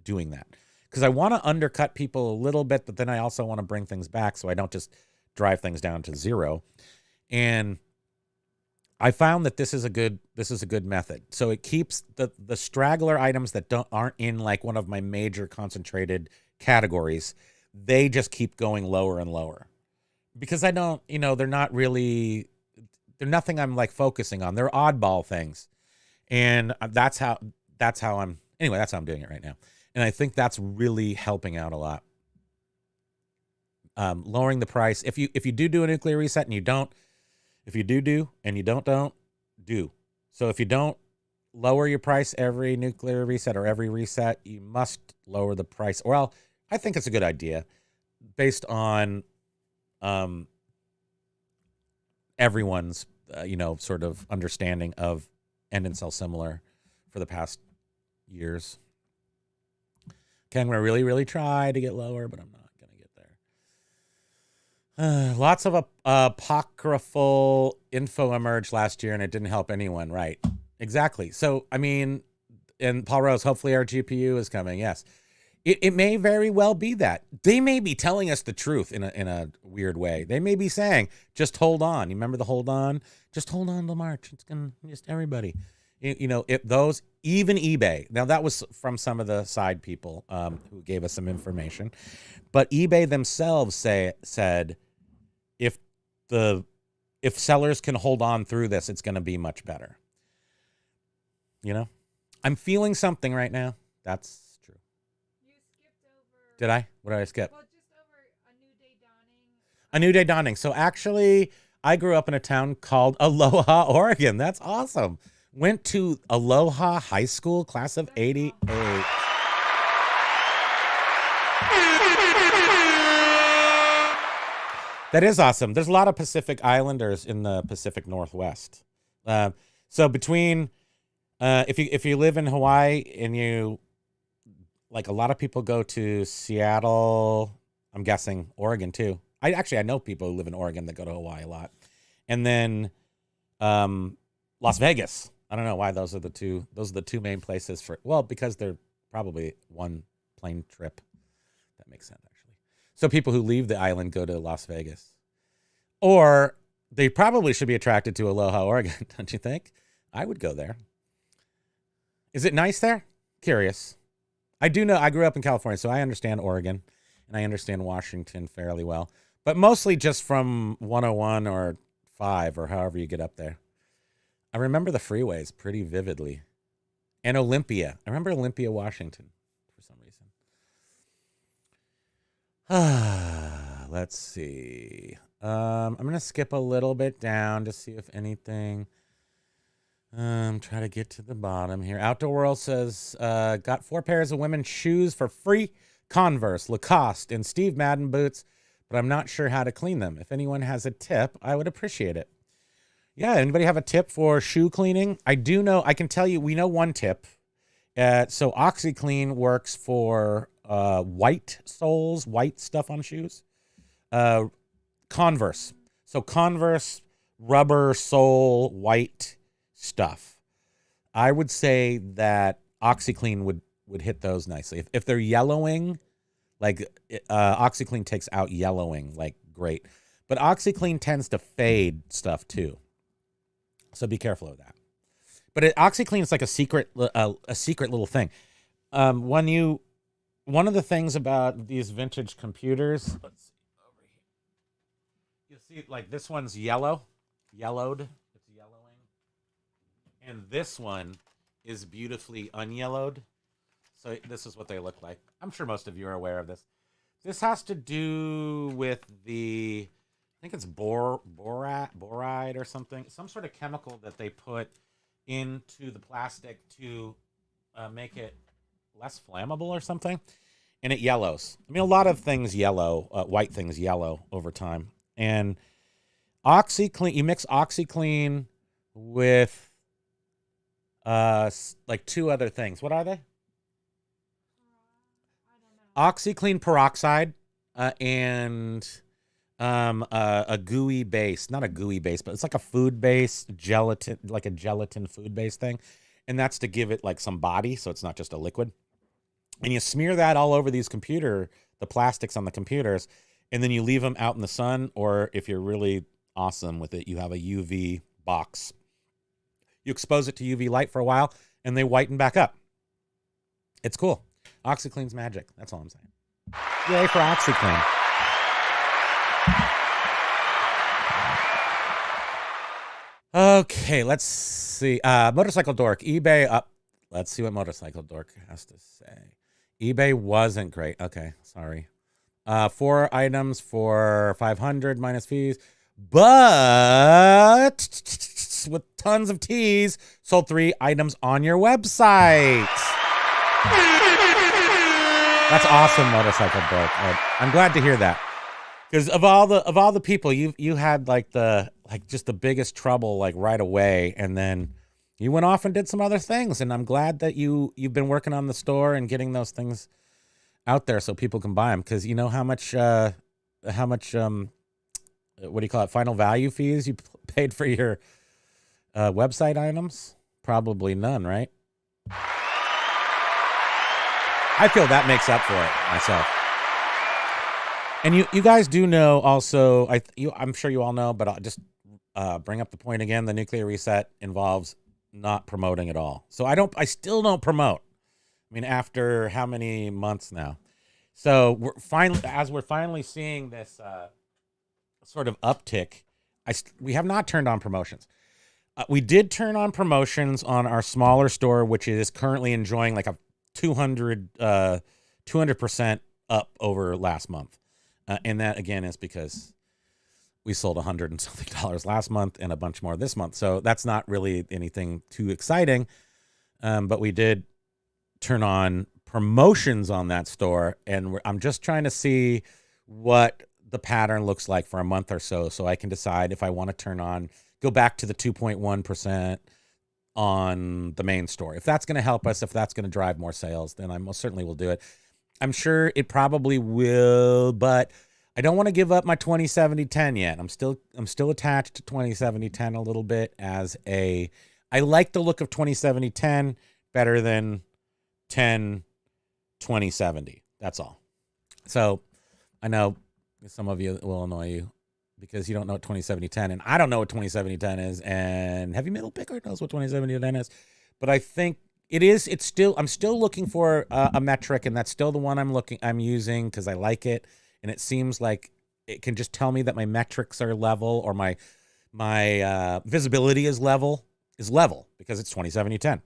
doing that, because I want to undercut people a little bit, but then I also want to bring things back so I don't just drive things down to zero. And I found that this is a good method. So it keeps the straggler items that aren't in like one of my major concentrated categories. They just keep going lower and lower, because I don't, they're nothing I'm like focusing on. They're oddball things. And that's how I'm doing it right now. And I think that's really helping out a lot. lowering the price. If you do a nuclear reset and you don't, if you do and you don't do. So if you don't lower your price every nuclear reset or every reset, you must lower the price. Well, I think it's a good idea based on everyone's sort of understanding of end and sell similar for the past years. Okay, I'm gonna really try to get lower, but I'm not gonna get there. Lots of apocryphal info emerged last year, and it didn't help anyone. Right? Exactly. So I mean, and Paul Rose, hopefully our GPU is coming. Yes. It may very well be that. They may be telling us the truth in a weird way. They may be saying, just hold on. You remember the hold on? Just hold on till March. It's going to just everybody. If those, even eBay. Now, that was from some of the side people who gave us some information. But eBay themselves said, if sellers can hold on through this, it's going to be much better. I'm feeling something right now. That's Did I? What did I skip? Well, just over A New Day Dawning. A New Day Dawning. So actually, I grew up in a town called Aloha, Oregon. That's awesome. Went to Aloha High School, class of 88. That is awesome. There's a lot of Pacific Islanders in the Pacific Northwest. So between, if you live in Hawaii and you, like a lot of people go to Seattle, I'm guessing Oregon too. I know people who live in Oregon that go to Hawaii a lot. And then Las Vegas. I don't know why those are the two main places because they're probably one plane trip. That makes sense actually. So people who leave the island go to Las Vegas. Or they probably should be attracted to Aloha, Oregon, don't you think? I would go there. Is it nice there? Curious. I do know, I grew up in California, so I understand Oregon, and I understand Washington fairly well, but mostly just from 101 or 5 or however you get up there. I remember the freeways pretty vividly. And Olympia. I remember Olympia, Washington, for some reason. Let's see. I'm going to skip a little bit down to see if anything... try to get to the bottom here. Outdoor World says, got 4 pairs of women's shoes for free. Converse, Lacoste, and Steve Madden boots, but I'm not sure how to clean them. If anyone has a tip, I would appreciate it. Yeah, anybody have a tip for shoe cleaning? I do know, I can tell you, we know one tip. So OxyClean works for white soles, white stuff on shoes. Converse. So Converse, rubber sole, white stuff. I would say that OxyClean would hit those nicely. If they're yellowing, like OxyClean takes out yellowing, like great. But OxyClean tends to fade stuff too. So be careful of that. But OxyClean is like a secret little thing. One of the things about these vintage computers, let's see over here. You'll see like this one's yellowed. It's yellowing. And this one is beautifully unyellowed. So this is what they look like. I'm sure most of you are aware of this. This has to do with I think it's boride or something, some sort of chemical that they put into the plastic to make it less flammable or something, and it yellows. I mean, a lot of things yellow, white things yellow over time. And OxyClean, you mix OxyClean with like 2 other things. What are they? OxyClean peroxide and a gooey base. Not a gooey base, but it's like a food base, gelatin, like a gelatin food base thing. And that's to give it like some body, so it's not just a liquid. And you smear that all over the plastics on the computers, and then you leave them out in the sun, or if you're really awesome with it, you have a UV box. You expose it to UV light for a while, and they whiten back up. It's cool. OxyClean's magic. That's all I'm saying. Yay for OxyClean. Okay, let's see. Motorcycle Dork, eBay up. Let's see what Motorcycle Dork has to say. eBay wasn't great. Okay, sorry. 4 items for 500 minus fees, but with tons of teas, sold 3 items on your website. That's awesome, Motorcycle Broke. I'm glad to hear that, because of all the people, you had just the biggest trouble like right away, and then you went off and did some other things, and I'm glad that you've been working on the store and getting those things out there so people can buy them, because you know how much what do you call it, final value fees you paid for your website items? Probably none, right? I feel that makes up for it myself. And you guys do know also, I'm sure you all know, but I'll just bring up the point again. The nuclear reset involves not promoting at all. So I still don't promote. I mean, after how many months now? So we're finally seeing this sort of uptick. We have not turned on promotions. We did turn on promotions on our smaller store, which is currently enjoying like a 200% up over last month. And that again is because we sold $100 and something last month and a bunch more this month. So that's not really anything too exciting. But we did turn on promotions on that store, and I'm just trying to see what the pattern looks like for a month or so I can decide if I want to go back to the 2.1% on the main store. If that's going to help us, if that's going to drive more sales, then I most certainly will do it. I'm sure it probably will, but I don't want to give up my 20/70/10 yet. I'm still attached to 20/70/10 a little bit I like the look of 20/70/10 better than 10/20/70. That's all. So I know some of you will annoy you because you don't know what 20/70/10, and I don't know what 20/70/10 is, and Heavy Middle Picker knows what 20/70/10 is. But I think I'm still looking for a metric, and that's still the one I'm using because I like it, and it seems like it can just tell me that my metrics are level, or my visibility is level because it's 20/70/10.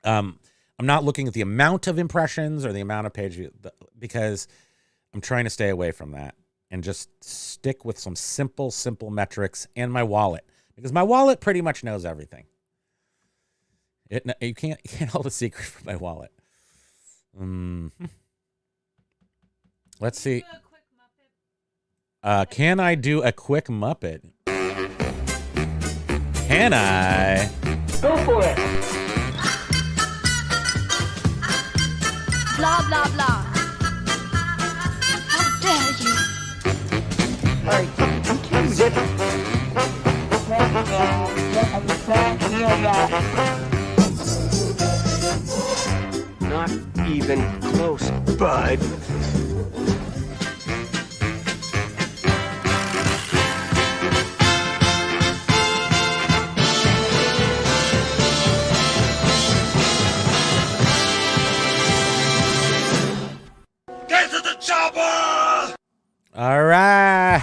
I'm not looking at the amount of impressions or the amount of page views because I'm trying to stay away from that and just stick with some simple metrics and my wallet, because my wallet pretty much knows everything. You can't hold a secret from my wallet. Let's see. Can I do a quick Muppet? Can I? Go for it. Blah, blah, blah. How dare you? Tease it. Not even close, bud. Get to the chopper! All right.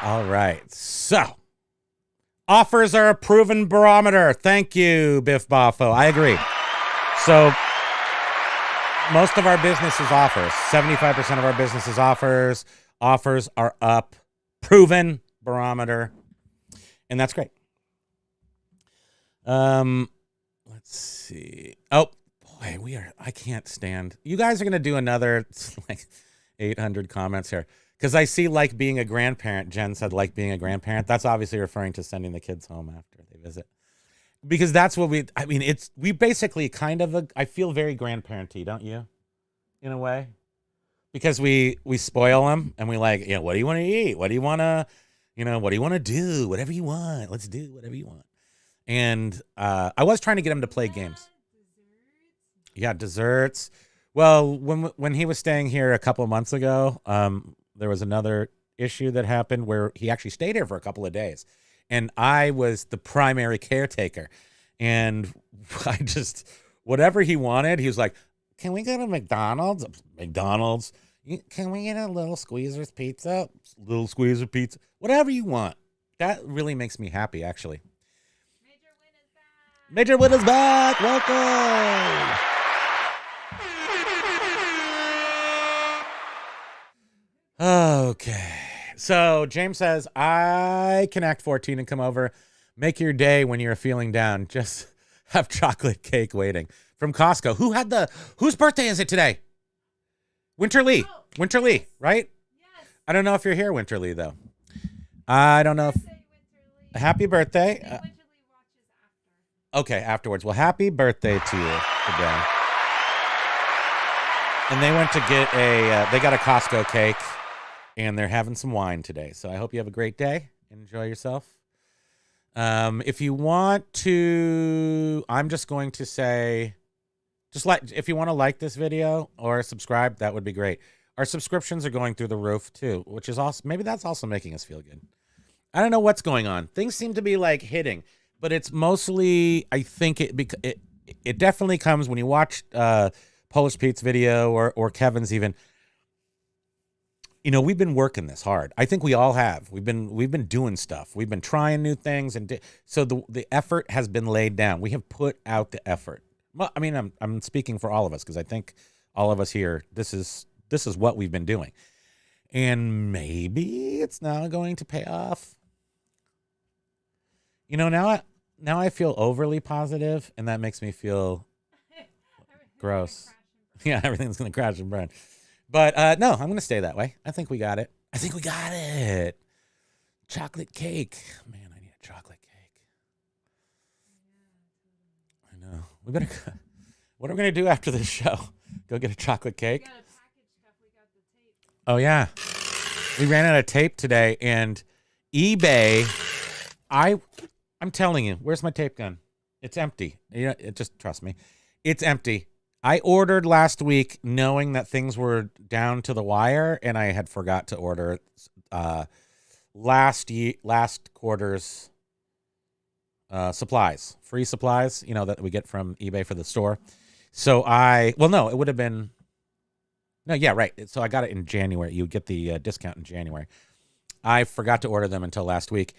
All right. So, offers are a proven barometer. Thank you, Biff Boffo. I agree. So, most of our business is offers. 75% of our business is offers. Offers are up. Proven barometer. And that's great. Let's see. Oh, boy, I can't stand. You guys are going to do another like 800 comments here. Because I see like being a grandparent. Jen said like being a grandparent. That's obviously referring to sending the kids home after they visit. Because that's what we basically kind of, I feel very grandparenty, don't you? In a way. Because we spoil them and we like, what do you want to eat? What do you want to, what do you want to do? Whatever you want. Let's do whatever you want. And I was trying to get him to play games. Yeah, desserts. Well, when he was staying here a couple of months ago, there was another issue that happened where he actually stayed here for a couple of days. And I was the primary caretaker. And I just, whatever he wanted, he was like, can we go to McDonald's? McDonald's. Can we get a little Squeezer's pizza? Little Squeezer pizza. Whatever you want. That really makes me happy, actually. Major Widows back. Welcome. Okay. So James says, I can act 14 and come over. Make your day when you're feeling down. Just have chocolate cake waiting. From Costco. Whose birthday is it today? Winter Lee. Oh, Winter Lee, right? Yes. I don't know if you're here, Winter Lee, though. I don't know if... Birthday, Winter Lee. Happy birthday. Maybe Winter Lee watches after. Okay, afterwards. Well, happy birthday to you today. And they went to get they got a Costco cake, and they're having some wine today. So I hope you have a great day. Enjoy yourself. If you want to, I'm just going to say, if you want to like this video or subscribe, that would be great. Our subscriptions are going through the roof too, which is also, maybe that's also making us feel good. I don't know what's going on. Things seem to be like hitting, but it's mostly, I think it definitely comes when you watch Polish Pete's video or Kevin's even. You know, we've been working this hard. I think we all have. We've been doing stuff. We've been trying new things, and so the effort has been laid down. We have put out the effort. Well, I mean, I'm speaking for all of us because I think all of us here, this is what we've been doing, and maybe it's now going to pay off. You know, now I feel overly positive, and that makes me feel gross. Yeah, everything's gonna crash and burn. But no, I'm going to stay that way. I think we got it. Chocolate cake. Man, I need a chocolate cake. I know. We better go. What are we going to do after this show? Go get a chocolate cake? We got a package stuff. We got the tape. Oh, yeah. We ran out of tape today, and eBay, I'm telling you, where's my tape gun? It's empty. You know, just trust me. It's empty. I ordered last week knowing that things were down to the wire, and I had forgot to order last quarter's supplies, free supplies, you know, that we get from eBay for the store. So it would have been, no, yeah, right. So I got it in January. You get the discount in January. I forgot to order them until last week,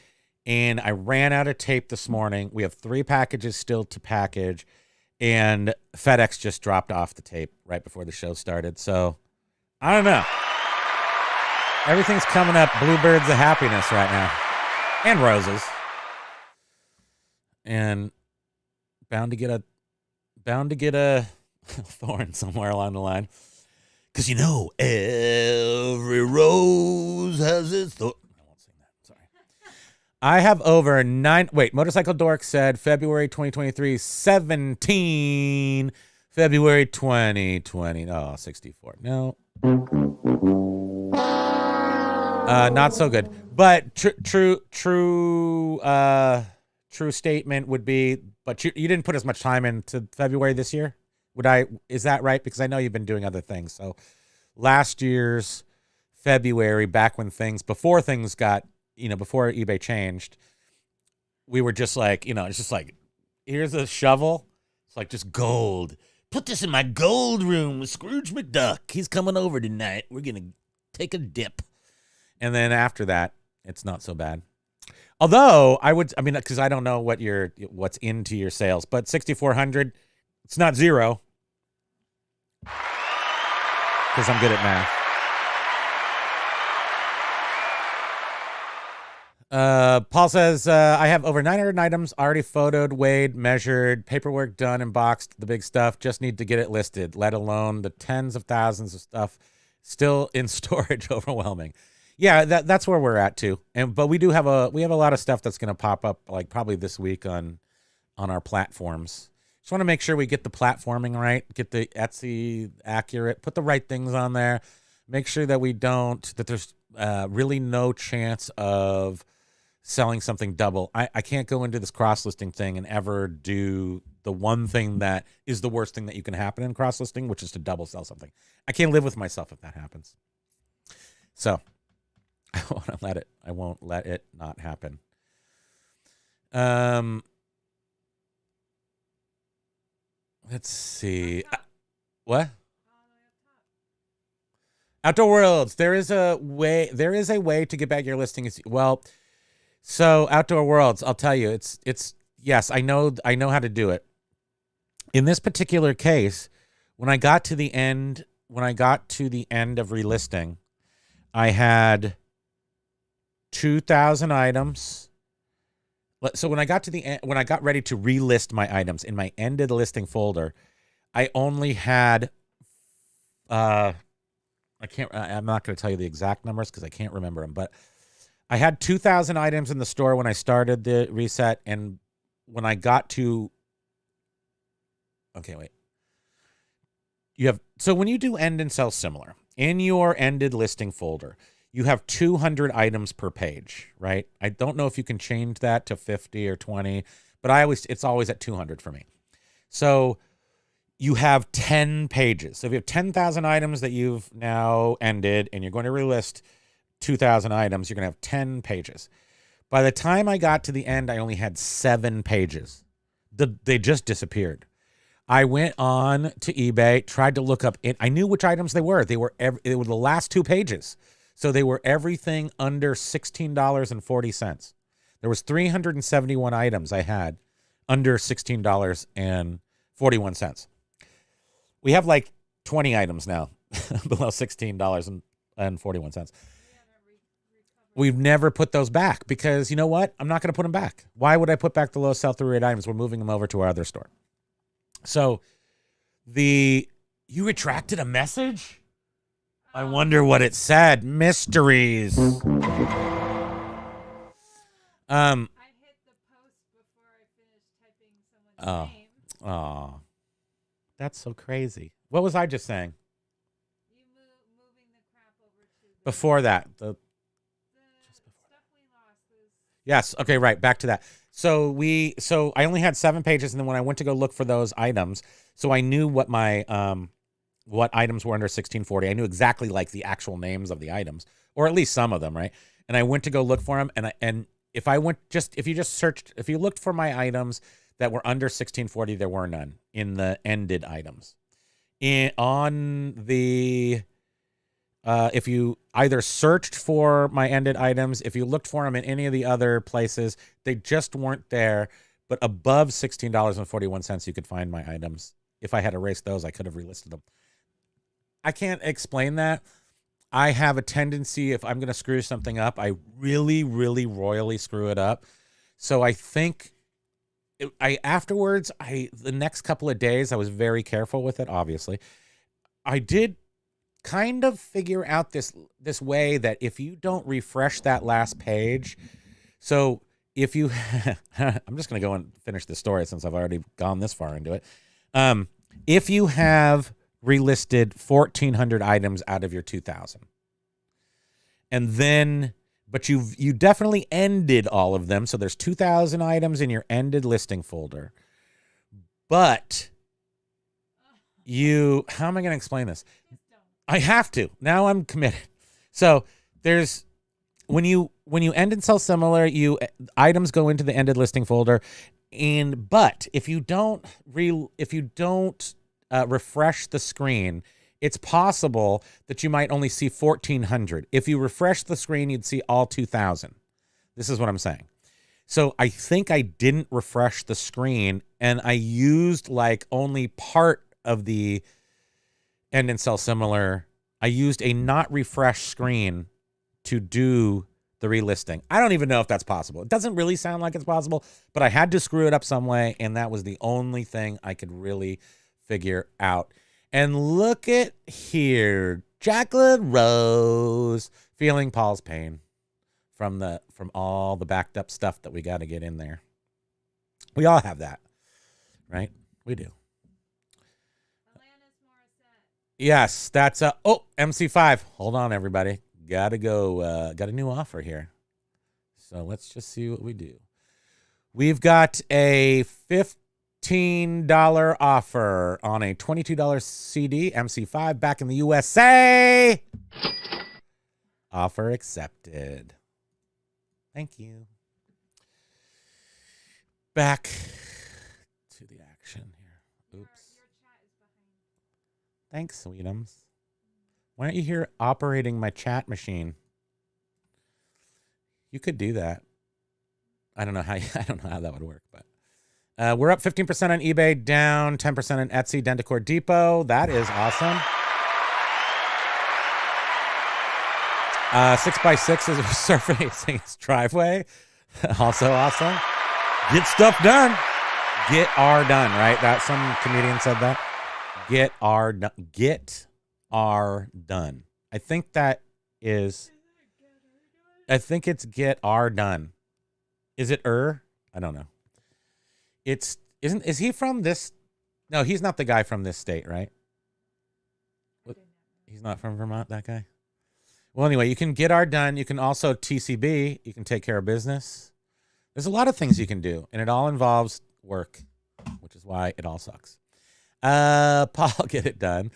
and I ran out of tape this morning. We have 3 packages still to package. And FedEx just dropped off the tape right before the show started. So, I don't know. Everything's coming up bluebirds of happiness right now. And roses. And bound to get a thorn somewhere along the line. Because, you know, every rose has its thorn. I won't sing that. Sorry. I have over 9. Wait, Motorcycle Dork said February 2023, 17. February 2020. Oh, 64. No. Not so good. But true statement would be, but you didn't put as much time into February this year? Is that right? Because I know you've been doing other things. So last year's February, before things got, before eBay changed, we were just like, it's just like, here's a shovel. It's like just gold. Put this in my gold room with Scrooge McDuck. He's coming over tonight. We're going to take a dip. And then after that, it's not so bad. Although because I don't know what's into your sales, but 6,400, it's not zero. Because I'm good at math. Paul says, I have over 900 items already photoed, weighed, measured, paperwork done, and boxed, the big stuff. Just need to get it listed, let alone the tens of thousands of stuff still in storage. Overwhelming. Yeah, that's where we're at too. But we have a lot of stuff that's going to pop up like probably this week on our platforms. Just want to make sure we get the platforming right, get the Etsy accurate, put the right things on there, make sure that there's really no chance of selling something double. I can't go into this cross-listing thing and ever do the one thing that is the worst thing that you can happen in cross-listing, which is to double sell something. I can't live with myself if that happens. So I won't let it not happen. Let's see. What? Outdoor Worlds. There is a way to get back your listings. Well, so Outdoor Worlds, I'll tell you, it's yes, I know how to do it. In this particular case, when I got to the end of relisting, I had 2,000 items. So when I got to the end, when I got ready to relist my items in my ended listing folder, I only had I'm not going to tell you the exact numbers because I can't remember them, but I had 2,000 items in the store when I started the reset, and when I got to so when you do end and sell similar in your ended listing folder, you have 200 items per page, right? I don't know if you can change that to 50 or 20, but it's always at 200 for me. So you have 10 pages. So if you have 10,000 items that you've now ended and you're going to relist 2,000 items, you're going to have 10 pages. By the time I got to the end, I only had 7 pages. They just disappeared. I went on to eBay, tried to look up it. I knew which items they were. They were the last 2 pages. So they were everything under $16.40. There was 371 items I had under $16.41. We have like 20 items now below $16.41. We've never put those back because you know what? I'm not going to put them back. Why would I put back the low sell-through rate items? We're moving them over to our other store. So you retracted a message? I wonder what it said. Mysteries. I hit the post before I finished typing someone's name. Oh, that's so crazy. What was I just saying? You moving the crap over to the Before that, stuff we lost was yes. Okay, right. Back to that. So I only had 7 pages, and then when I went to go look for those items, so I knew what my what items were under 1640. I knew exactly like the actual names of the items, or at least some of them, right? And I went to go look for them, and if you looked for my items that were under 1640, there were none in the ended items. If you either searched for my ended items, if you looked for them in any of the other places, they just weren't there. But above $16.41, you could find my items. If I had erased those, I could have relisted them. I can't explain that. I have a tendency, if I'm going to screw something up, I really, really royally screw it up. So I think the next couple of days, I was very careful with it, obviously. I did kind of figure out this way that if you don't refresh that last page, so if you, I'm just going to go and finish the story since I've already gone this far into it. If you have relisted 1,400 items out of your 2,000, and then, but you definitely ended all of them, so there's 2,000 items in your ended listing folder, but how am I going to explain this? I have to. Now I'm committed. So there's when you end and sell similar, items go into the ended listing folder, but if you don't refresh the screen, it's possible that you might only see 1,400. If you refresh the screen, you'd see all 2,000. This is what I'm saying. So I think I didn't refresh the screen, and I used like only part of the end and sell similar. I used a not refreshed screen to do the relisting. I don't even know if that's possible. It doesn't really sound like it's possible, but I had to screw it up some way, and that was the only thing I could really figure out. And look at here, Jacqueline Rose feeling Paul's pain from all the backed up stuff that we got to get in there. We all have that, right? We do. Yes, that's MC5. Hold on, everybody. Gotta go. Got a new offer here. So let's just see what we do. We've got a $15 offer on a $22 CD, MC5, back in the USA. Offer accepted. Thank you. Back to the action here. Oops. Thanks, Sweetums. Why aren't you here operating my chat machine? You could do that. I don't know how that would work, but We're up 15% on eBay, down 10% on Etsy, Dentacor Depot. That is awesome. 6x6 is surfacing his driveway. Also awesome. Get stuff done. Get R done, right? That some comedian said that. Get R done. Get R done. I think that is. I think it's get R done. Is it I don't know. Is he from this? No, he's not the guy from this state, right? He's not from Vermont, that guy? Well, anyway, you can get R done. You can also TCB. You can take care of business. There's a lot of things you can do, and it all involves work, which is why it all sucks. Paul, get it done.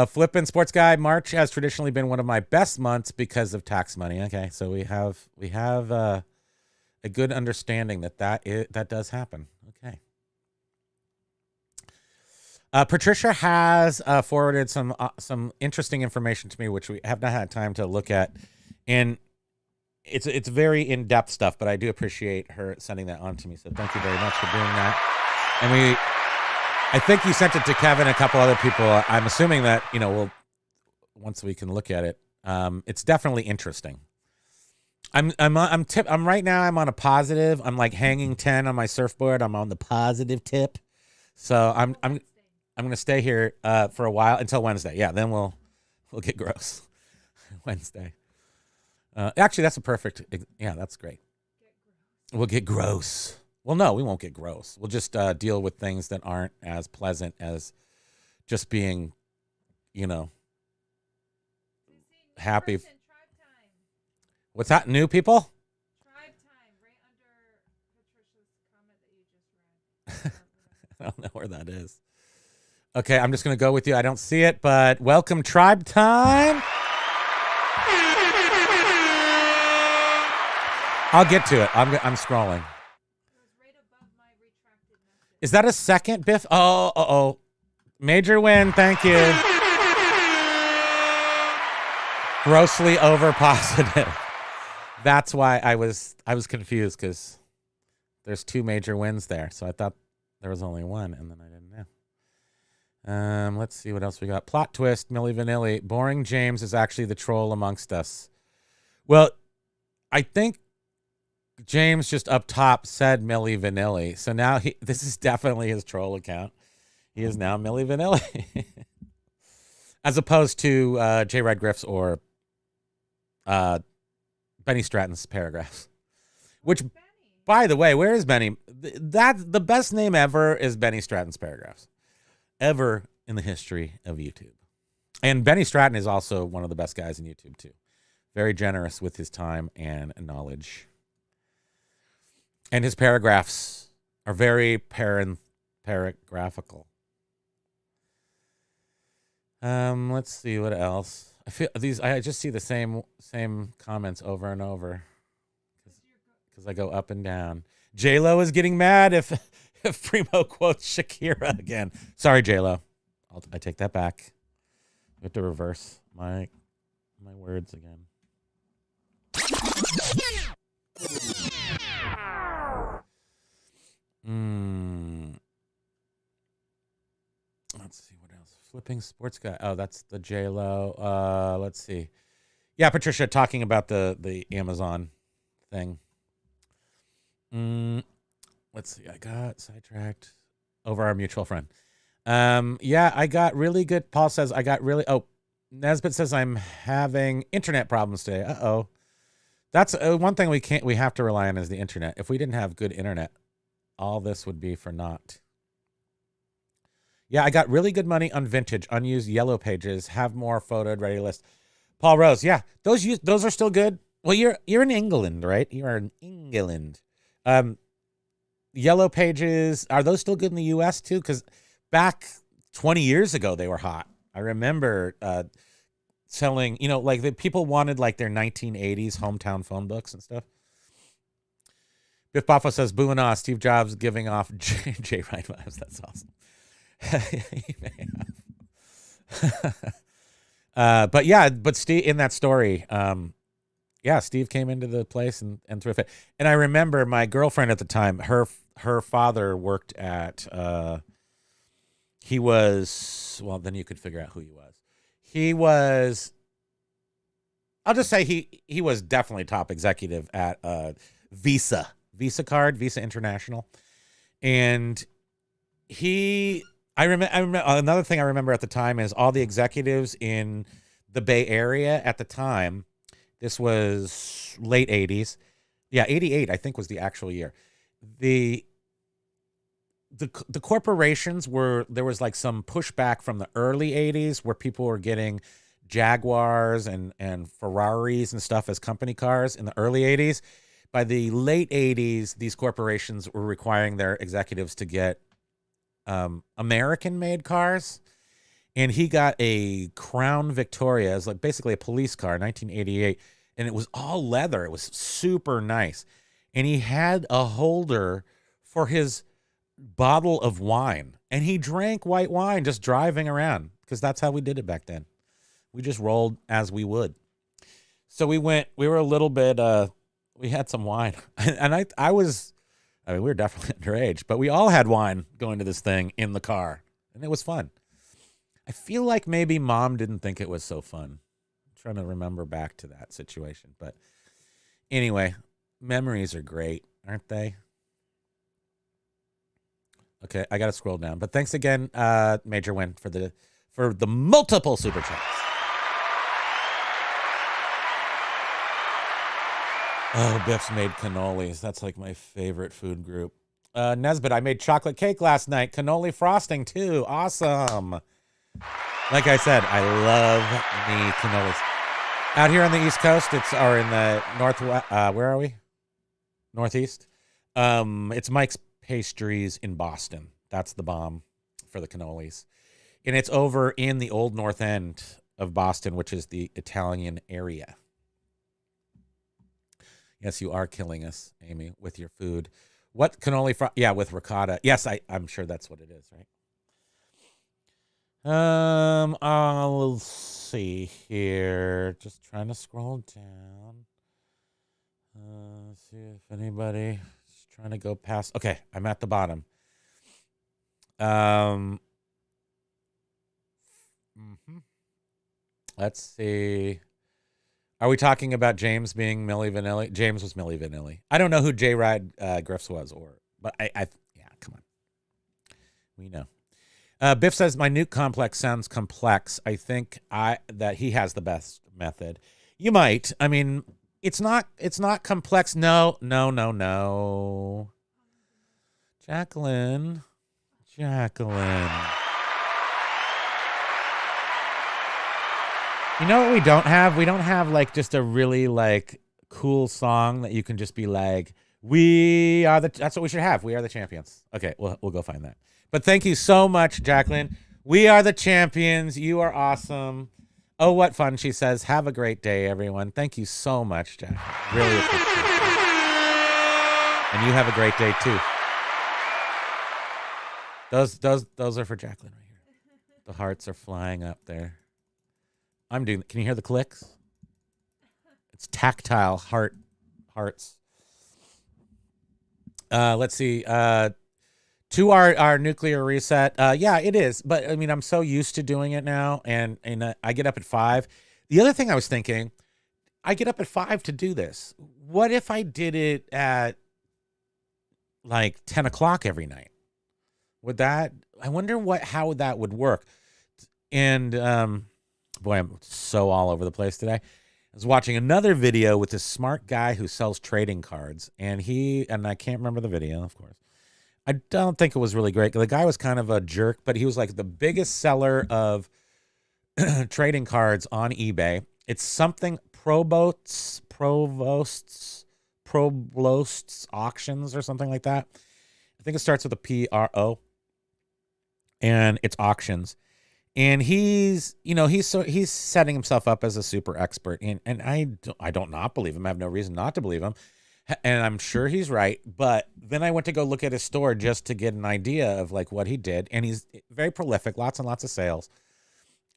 Flippin' Sports Guy, March has traditionally been one of my best months because of tax money. Okay, so we have a good understanding that does happen. Okay. Patricia has forwarded some interesting information to me, which we have not had time to look at, and it's very in-depth stuff. But I do appreciate her sending that on to me. So thank you very much for doing that. And I think you sent it to Kevin and a couple other people. I'm assuming that once we can look at it, it's definitely interesting. I'm right now. I'm on a positive. I'm like hanging 10 on my surfboard. I'm on the positive tip. So I'm going to stay here for a while until Wednesday. Yeah, then we'll get gross. Wednesday. Actually, that's a perfect. Yeah, that's great. We'll get gross. Well, no, we won't get gross. We'll just deal with things that aren't as pleasant as just being, happy. What's that? New people? Tribe time, right under Patricia's comment that you just read. I don't know where that is. Okay, I'm just going to go with you. I don't see it, but welcome, Tribe Time. I'll get to it. I'm scrolling. It was right above my retracted message. Is that a second, Biff? Oh. Major win. Thank you. Grossly over positive. That's why I was confused, because there's two major wins there. So I thought there was only one, and then I didn't know. Let's see what else we got. Plot twist, Milli Vanilli. Boring James is actually the troll amongst us. Well, I think James just up top said Milli Vanilli. So now this is definitely his troll account. He is now Milli Vanilli. As opposed to J. Red Griff's or Benny Stratton's paragraphs. Which, by the way, where is Benny? That's the best name ever is Benny Stratton's paragraphs. Ever in the history of YouTube. And Benny Stratton is also one of the best guys in YouTube, too. Very generous with his time and knowledge. And his paragraphs are very paragraphical. Let's see what else. I just see the same comments over and over because I go up and down. J-Lo is getting mad if Primo quotes Shakira again. Sorry, J-Lo. I take that back. We have to reverse my words again. Let's see what else. Flipping Sports Guy. Oh, that's the J-Lo. Let's see. Yeah, Patricia talking about the Amazon thing. Let's see. I got sidetracked over our mutual friend. Yeah, I got really good. Paul says I got really. Oh, Nesbitt says I'm having internet problems today. Uh-oh. That's one thing we have to rely on is the internet. If we didn't have good internet, all this would be for naught. Yeah, I got really good money on vintage, unused yellow pages, have more photoed ready list. Paul Rose, yeah, those are still good. Well, you're in England, right? You are in England. Yellow pages, are those still good in the U.S. too? Because back 20 years ago, they were hot. I remember selling, like the people wanted like their 1980s hometown phone books and stuff. Biff Boffo says, boo and ah, Steve Jobs giving off J. Wright vibes. That's awesome. He may have. But Steve, in that story, Steve came into the place and threw a fit. And I remember my girlfriend at the time, her her father worked at. He was, well. Then you could figure out who he was. He was. I'll just say he was definitely top executive at Visa International, and I remember another thing I remember at the time is all the executives in the Bay Area at the time. This was late 80s. Yeah, 88 I think was the actual year. The corporations there was like some pushback from the early 80s where people were getting Jaguars and Ferraris and stuff as company cars in the early 80s. By the late 80s, these corporations were requiring their executives to get American-made cars. And he got a Crown Victoria. It's like basically a police car, 1988. And it was all leather. It was super nice. And he had a holder for his bottle of wine. And he drank white wine just driving around because that's how we did it back then. We just rolled as we would. So we were a little bit, we had some wine. And we were definitely underage, but we all had wine going to this thing in the car. And it was fun. I feel like maybe mom didn't think it was so fun. I'm trying to remember back to that situation. But anyway, memories are great, aren't they? Okay, I got to scroll down. But thanks again, Major Win, for the multiple super chats. Oh, Biff's made cannolis. That's like my favorite food group. Nesbitt, I made chocolate cake last night. Cannoli frosting, too. Awesome. Like I said, I love me cannolis. Out here on the East Coast, or in the Northwest, where are we? Northeast. It's Mike's Pastries in Boston. That's the bomb for the cannolis. And it's over in the old North End of Boston, which is the Italian area. Yes, you are killing us, Amy, with your food. What cannoli? Yeah, with ricotta. Yes, I'm sure that's what it is, right? I'll see here. Just trying to scroll down. See if anybody is trying to go past. Okay, I'm at the bottom. Let's see. Are we talking about James being Milli Vanilli? James was Milli Vanilli. I don't know who J. Rad Griffiths was, but yeah, come on. We know. Biff says my nuke complex sounds complex. I think that he has the best method. You might. I mean, it's not complex. No. Jacqueline. You know what we don't have? We don't have like just a really like cool song that you can just be like, that's what we should have. We are the champions. Okay, we'll go find that. But thank you so much, Jacqueline. We are the champions. You are awesome. Oh, what fun, she says. Have a great day, everyone. Thank you so much, Jacqueline. Really appreciate it. And you have a great day too. Those are for Jacqueline right here. The hearts are flying up there. Can you hear the clicks? It's tactile hearts. Let's see. To our nuclear reset. Yeah, it is. But I mean, I'm so used to doing it now, and I get up at 5. The other thing I was thinking, I get up at 5 to do this. What if I did it at like 10 o'clock every night? I wonder how that would work. And boy, I'm so all over the place today. I was watching another video with this smart guy who sells trading cards, and I can't remember the video, of course. I don't think it was really great. The guy was kind of a jerk, but he was like the biggest seller of trading cards on eBay. It's something Provost's auctions or something like that. I think it starts with a PRO, and it's auctions. And he's setting himself up as a super expert, and I don't not believe him. I have no reason not to believe him, and I'm sure he's right. But then I went to go look at his store just to get an idea of like what he did, and he's very prolific, lots and lots of sales.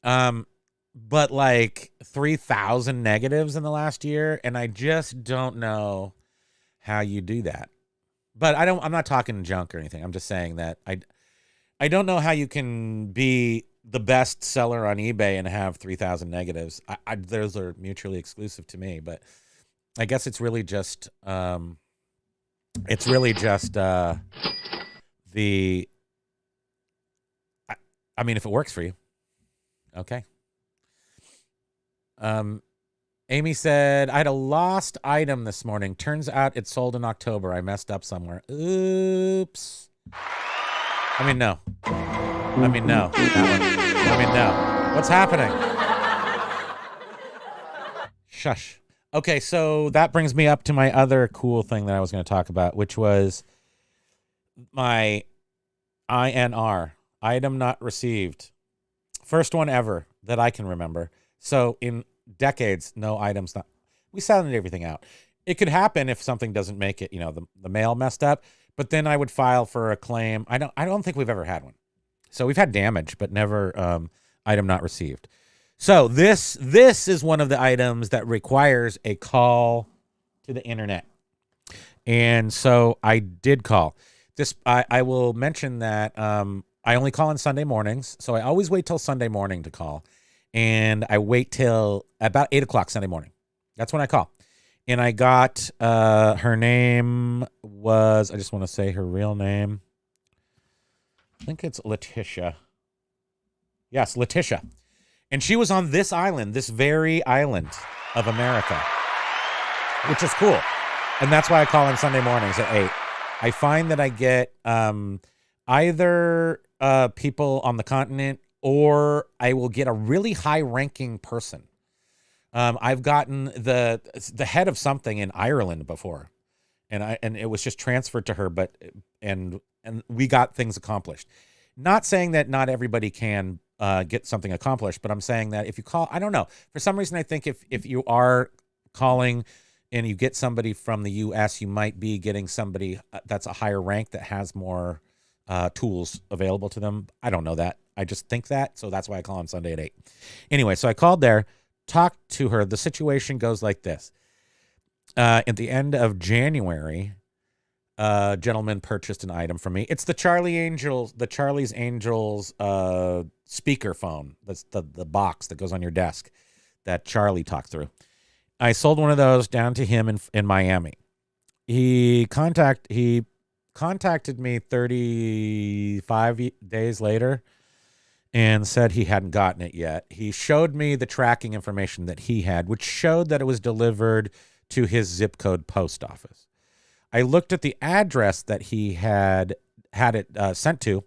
But like 3,000 negatives in the last year, and I just don't know how you do that. But I'm not talking junk or anything. I'm just saying that I don't know how you can be the best seller on eBay and have 3,000 negatives. Those are mutually exclusive to me, but I guess it's really just the. I mean, if it works for you, okay. Amy said, I had a lost item this morning. Turns out it sold in October. I messed up somewhere. Oops. I mean, no. That one. I mean, no. What's happening? Shush. Okay, so that brings me up to my other cool thing that I was going to talk about, which was my INR, item not received. First one ever that I can remember. So in decades, no items not. We sounded everything out. It could happen if something doesn't make it. The mail messed up, but then I would file for a claim. I don't think we've ever had one. So we've had damage, but never item not received. So this is one of the items that requires a call to the internet, and so I did call. This I will mention that I only call on Sunday mornings, so I always wait till Sunday morning to call. And I wait till about 8 o'clock Sunday morning. That's when I call. And I got, her name was, I just want to say her real name. I think it's Letitia. Yes, Letitia. And she was on this island, this very island of America, which is cool. And that's why I call on Sunday mornings at 8. I find that I get either people on the continent, or I will get a really high-ranking person. I've gotten the head of something in Ireland before, and it was just transferred to her. And we got things accomplished. Not saying that not everybody can get something accomplished, but I'm saying that if you call, I don't know, for some reason I think if you are calling and you get somebody from the U.S., you might be getting somebody that's a higher rank that has more tools available to them. I don't know that. I just think that. So that's why I call on Sunday at 8. Anyway, so I called there, talked to her. The situation goes like this. At the end of January, a gentleman purchased an item from me. It's the Charlie's Angels speaker phone. That's the box that goes on your desk that Charlie talked through. I sold one of those down to him in Miami. He contacted me 35 days later and said he hadn't gotten it yet. He showed me the tracking information that he had, which showed that it was delivered to his zip code post office. I looked at the address that he had it sent to,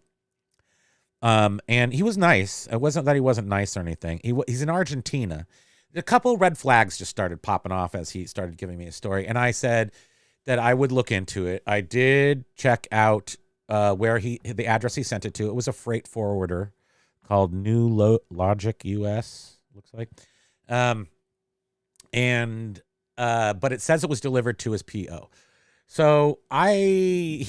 and he was nice. It wasn't that he wasn't nice or anything. He's in Argentina. A couple red flags just started popping off as he started giving me a story, and I said that I would look into it. I did check out where the address he sent it to. It was a freight forwarder called New Logic US, looks like. But it says it was delivered to his PO. So I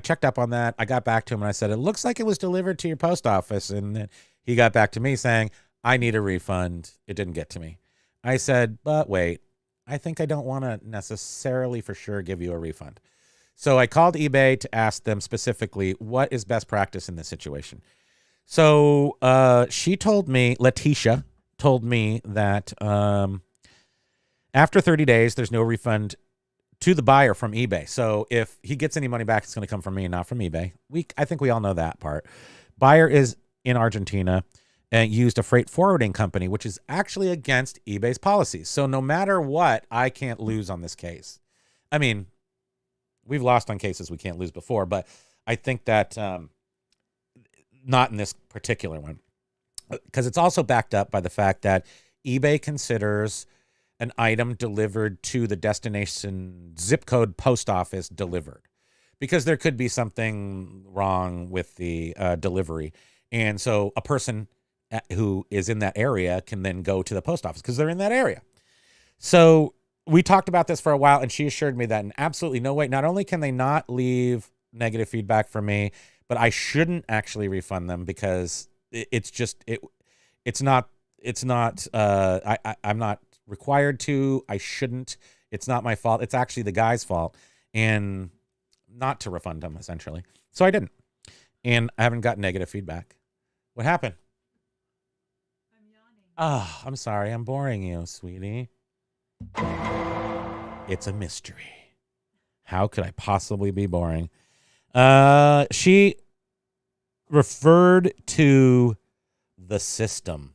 checked up on that. I got back to him and I said, it looks like it was delivered to your post office. And then he got back to me saying, I need a refund. It didn't get to me. I said, but wait, I think I don't want to necessarily for sure give you a refund. So I called eBay to ask them specifically, what is best practice in this situation? So Letitia told me that after 30 days, there's no refund to the buyer from eBay. So if he gets any money back, it's going to come from me and not from eBay. I think we all know that part. Buyer is in Argentina and used a freight forwarding company, which is actually against eBay's policies. So no matter what, I can't lose on this case. I mean, we've lost on cases we can't lose before, but I think that not in this particular one, because it's also backed up by the fact that eBay considers an item delivered to the destination zip code post office delivered, because there could be something wrong with the delivery. And so a person who is in that area can then go to the post office because they're in that area. So we talked about this for a while, and she assured me that in absolutely no way, not only can they not leave negative feedback for me, but I shouldn't actually refund them because I'm not required to. I shouldn't. It's not my fault. It's actually the guy's fault, and not to refund him, essentially. So I didn't. And I haven't got negative feedback. What happened? I'm yawning. Oh, I'm sorry. I'm boring you, sweetie. It's a mystery. How could I possibly be boring? She referred to the system,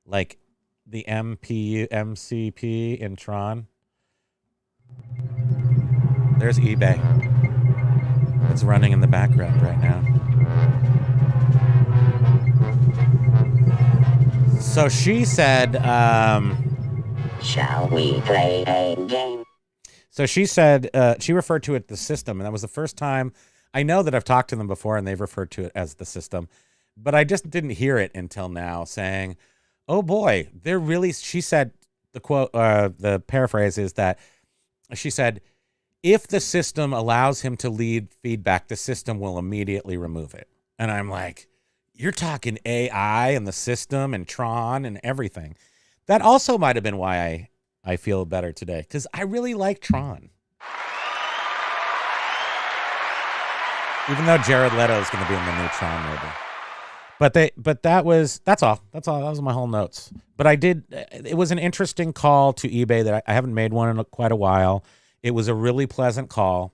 like the MCP in Tron. There's eBay. It's running in the background right now. So she said, shall we play a game? So she said, she referred to it the system, and that was the first time. I know that I've talked to them before, and they've referred to it as the system, but I just didn't hear it until now, saying, oh boy, they're really, she said, the quote, the paraphrase is that, she said, if the system allows him to leave feedback, the system will immediately remove it. And I'm like, you're talking AI and the system and Tron and everything. That also might have been why I feel better today, because I really like Tron. Even though Jared Leto is going to be in the new Tron movie. But that's all. That was my whole notes. But it was an interesting call to eBay that I haven't made one in quite a while. It was a really pleasant call.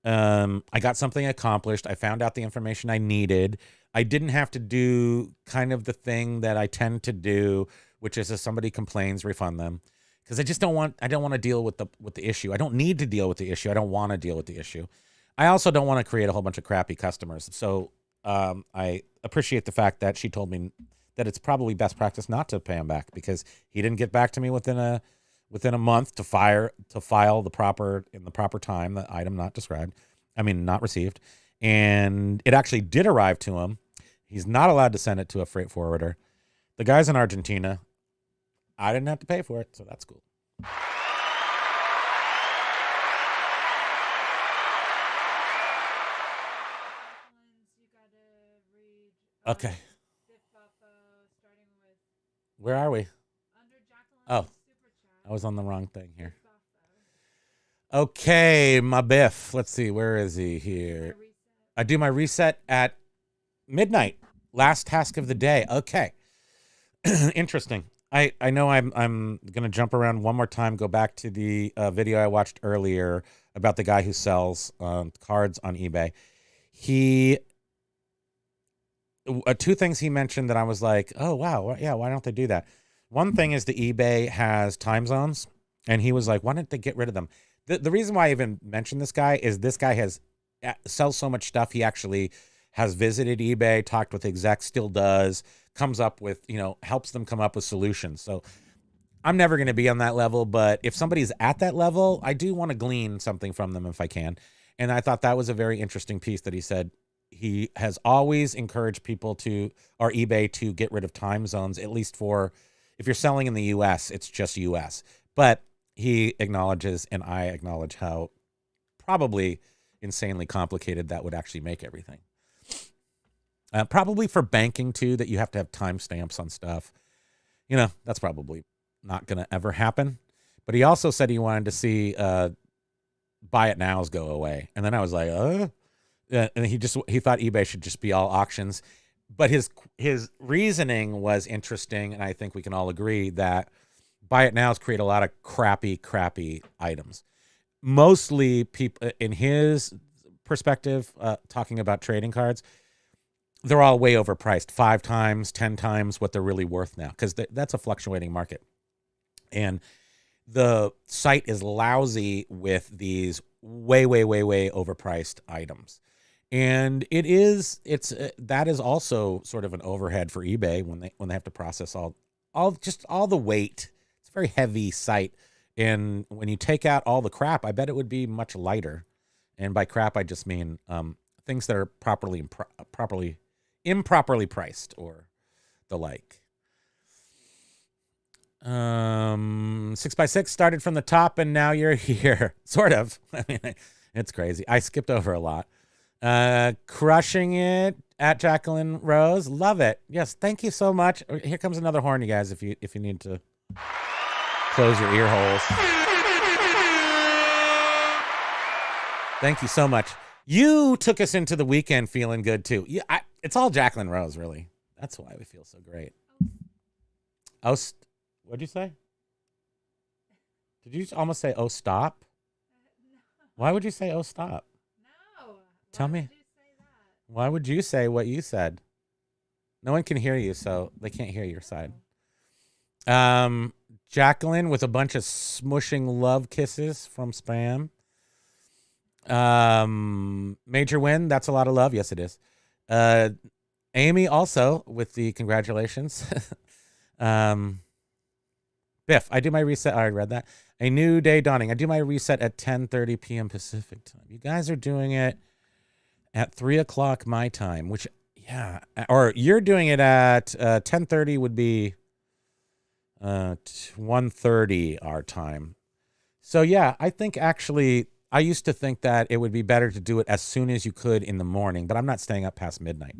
I got something accomplished. I found out the information I needed. I didn't have to do kind of the thing that I tend to do, which is if somebody complains, refund them. Because I don't want to deal with the issue. I don't need to deal with the issue. I don't want to deal with the issue. I also don't want to create a whole bunch of crappy customers. So I appreciate the fact that she told me that it's probably best practice not to pay him back, because he didn't get back to me within a month to file in the proper time, the item not received. And it actually did arrive to him. He's not allowed to send it to a freight forwarder. The guy's in Argentina. I didn't have to pay for it, so that's cool. Okay. Where are we? Oh, I was on the wrong thing here. Okay, my Biff. Let's see. Where is he here? I do my reset at midnight. Last task of the day. Okay. Interesting. I know I'm going to jump around one more time, go back to the video I watched earlier about the guy who sells cards on eBay. Two things he mentioned that I was like, oh, wow. Yeah, why don't they do that? One thing is the eBay has time zones, and he was like, why don't they get rid of them? The reason why I even mentioned this guy is this guy sells so much stuff. He actually has visited eBay, talked with execs, still does, comes up with, helps them come up with solutions. So I'm never going to be on that level, but if somebody's at that level, I do want to glean something from them if I can. And I thought that was a very interesting piece that he said. He has always encouraged people or eBay to get rid of time zones, at least for, if you're selling in the US, it's just US. But he acknowledges, and I acknowledge, how probably insanely complicated that would actually make everything. Probably for banking too, that you have to have timestamps on stuff. That's probably not going to ever happen. But he also said he wanted to see buy it nows go away. And then I was like, and he thought eBay should just be all auctions. But his reasoning was interesting, and I think we can all agree that buy it nows create a lot of crappy items. Mostly people, in his perspective, talking about trading cards, they're all way overpriced, 5 times, 10 times what they're really worth now, because that's a fluctuating market. And the site is lousy with these way overpriced items. And that is also sort of an overhead for eBay when they have to process all the weight. It's a very heavy site. And when you take out all the crap, I bet it would be much lighter. And by crap, I just mean things that are improperly priced or the like. 6x6 started from the top and now you're here. Sort of. I mean, it's crazy. I skipped over a lot. Crushing it at Jacqueline Rose. Love it. Yes, thank you so much. Here comes another horn, you guys, if you need to close your ear holes. Thank you so much. You took us into the weekend feeling good too. Yeah, it's all Jacqueline Rose, really. That's why we feel so great. Oh, what'd you say? Did you almost say, oh, stop? Why would you say, oh, stop? No. Tell me. Why would you say what you said? No one can hear you, so they can't hear your side. Jacqueline with a bunch of smushing love kisses from Spam. Major win. That's a lot of love. Yes, it is. Amy also with the congratulations. Biff, I do my reset. I already read that. A new day dawning. I do my reset at 10:30 p.m. Pacific time. You guys are doing it at 3 o'clock my time, which, yeah, or you're doing it at 10:30 would be 1:30 our time. So, yeah, I think actually I used to think that it would be better to do it as soon as you could in the morning, but I'm not staying up past midnight.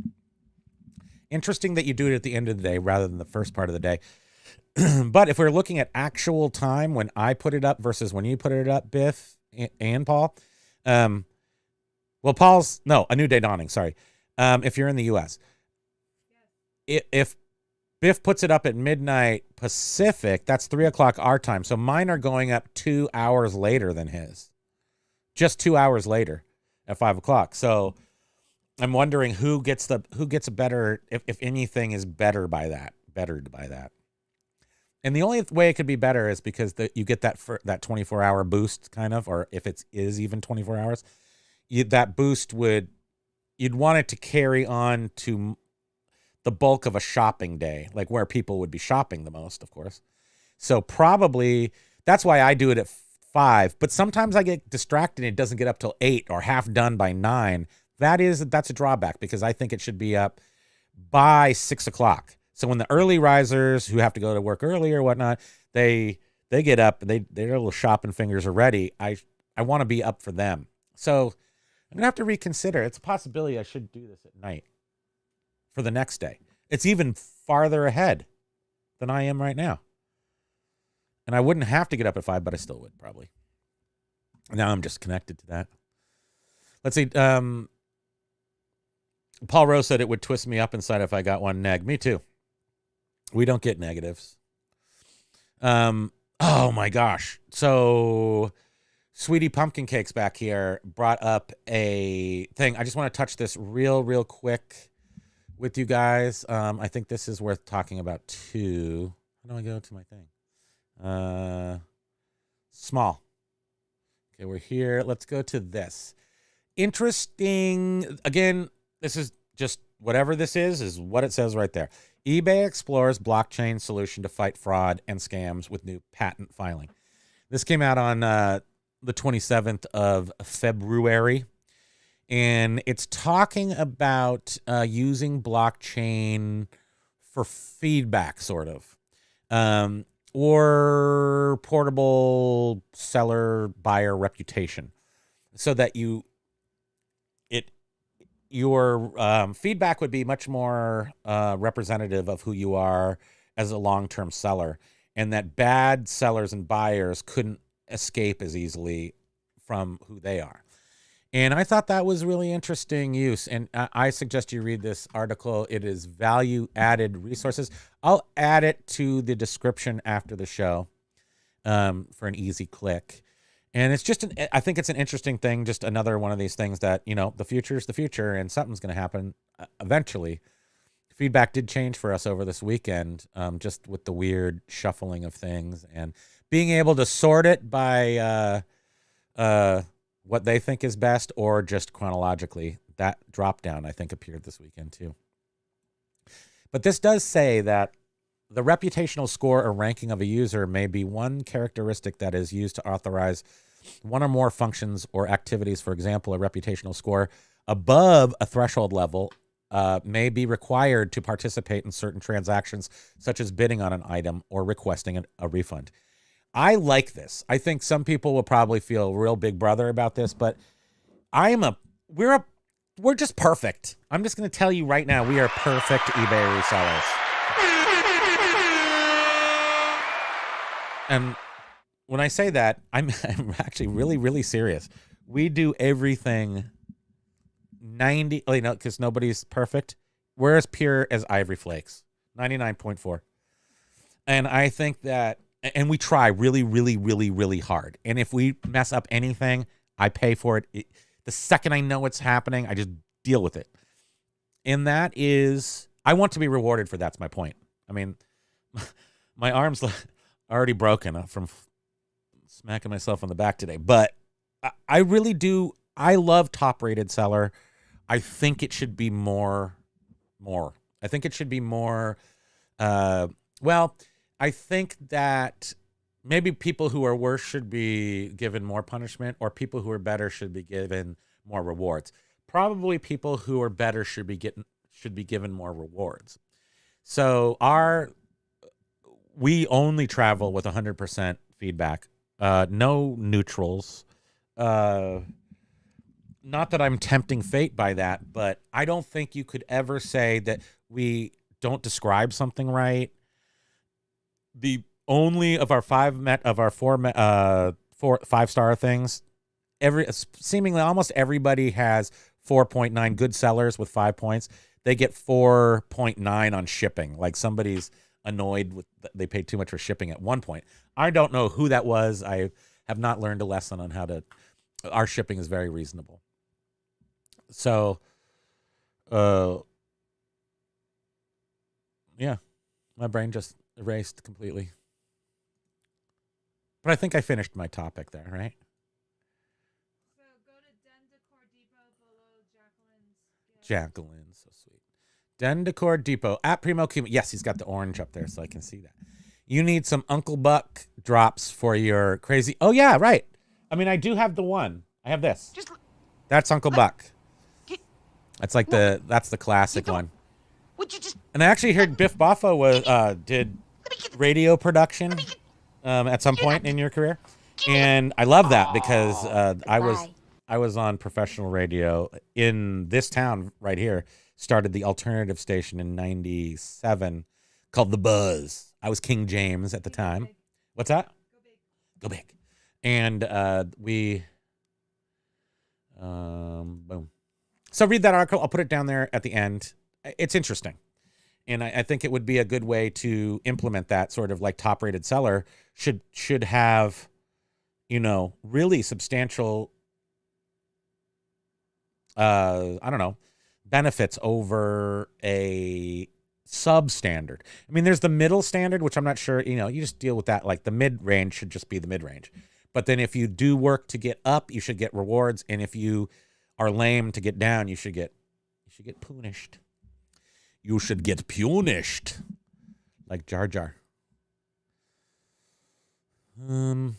Interesting that you do it at the end of the day rather than the first part of the day. But if we're looking at actual time when I put it up versus when you put it up, Biff and Paul, well, a new day dawning. Sorry. If you're in the US, if Biff puts it up at midnight Pacific, that's 3 o'clock our time. So mine are going up 2 hours later than his, just 2 hours later at 5 o'clock. So I'm wondering who gets a better, if anything is bettered by that. And the only way it could be better is because you get that 24-hour boost kind of, or if it is even 24 hours, that boost you'd want it to carry on to the bulk of a shopping day, like where people would be shopping the most, of course. So probably that's why I do it at 5, but sometimes I get distracted and it doesn't get up till 8 or half done by 9. That's a drawback because I think it should be up by 6 o'clock. So when the early risers who have to go to work early or whatnot, they get up and their little shopping fingers are ready. I want to be up for them. So I'm going to have to reconsider. It's a possibility I should do this at night for the next day. It's even farther ahead than I am right now. And I wouldn't have to get up at 5, but I still would probably. Now I'm just connected to that. Let's see. Paul Rose said it would twist me up inside if I got one neg. Me too. We don't get negatives. Oh my gosh. So Sweetie Pumpkin Cakes back here brought up a thing. I just want to touch this real quick with you guys. I think this is worth talking about too. How do I go to my thing? Small. Okay, we're here. Let's go to this. Interesting. Again, this is just whatever this is what it says right there. eBay explores blockchain solution to fight fraud and scams with new patent filing. This came out on the 27th of February, and it's talking about using blockchain for feedback, sort of, or portable seller buyer reputation, so that your feedback would be much more representative of who you are as a long-term seller, and that bad sellers and buyers couldn't escape as easily from who they are. And I thought that was really interesting use. And I suggest you read this article. It is value-added resources. I'll add it to the description after the show for an easy click. And it's just, I think it's an interesting thing, just another one of these things that, the future is the future and something's going to happen eventually. Feedback did change for us over this weekend, just with the weird shuffling of things and being able to sort it by what they think is best or just chronologically. That drop down, I think, appeared this weekend too. But this does say that the reputational score or ranking of a user may be one characteristic that is used to authorize one or more functions or activities. For example, a reputational score above a threshold level may be required to participate in certain transactions, such as bidding on an item or requesting a refund. I like this. I think some people will probably feel real big brother about this, but we're just perfect. I'm just going to tell you right now, we are perfect eBay resellers. And when I say that, I'm actually really, really serious. We do everything 90, because nobody's perfect. We're as pure as ivory flakes, 99.4. And I think that, and we try really, really, really, really hard. And if we mess up anything, I pay for it. The second I know it's happening, I just deal with it. And that is, I want to be rewarded for that's my point. I mean, my arm's already broken from smacking myself on the back today. But I really do. I love top-rated seller. I think it should be more. I think it should be more. Well, I think that maybe people who are worse should be given more punishment, or people who are better should be given more rewards. Probably people who are better should be given more rewards. So we only travel with 100% feedback. No neutrals. Not that I'm tempting fate by that, but I don't think you could ever say that we don't describe something right. The only of our four 5-star things, seemingly almost everybody has 4.9 good sellers with 5 points. They get 4.9 on shipping. Like somebody's annoyed with they paid too much for shipping at one point. I don't know who that was. I have not learned a lesson on how to. Our shipping is very reasonable. So, yeah, my brain just erased completely. But I think I finished my topic there, right? So go to Den Decor Depot below Jacqueline's. Jacqueline, so sweet. Den Decor Depot at Primo Kimo. Yes, he's got the orange up there, so I can see that. You need some Uncle Buck drops for your crazy. Oh yeah, right. I mean, I do have the one. I have this. That's Uncle Buck. That's like that's the classic one. Would you just? And I actually heard Biff Boffo did radio production at some point in your career, and I love that because I was on professional radio in this town right here. Started the alternative station in '97 called The Buzz. I was King James at the time. What's that? Go big. And boom. So read that article. I'll put it down there at the end. It's interesting. And I think it would be a good way to implement that sort of like top-rated seller should have, really substantial, benefits over a substandard. I mean, there's the middle standard, which I'm not sure, you just deal with that. Like the mid-range should just be the mid-range. But then if you do work to get up, you should get rewards. And if you are lame to get down, you should get punished. You should get punished. Like Jar Jar. Oh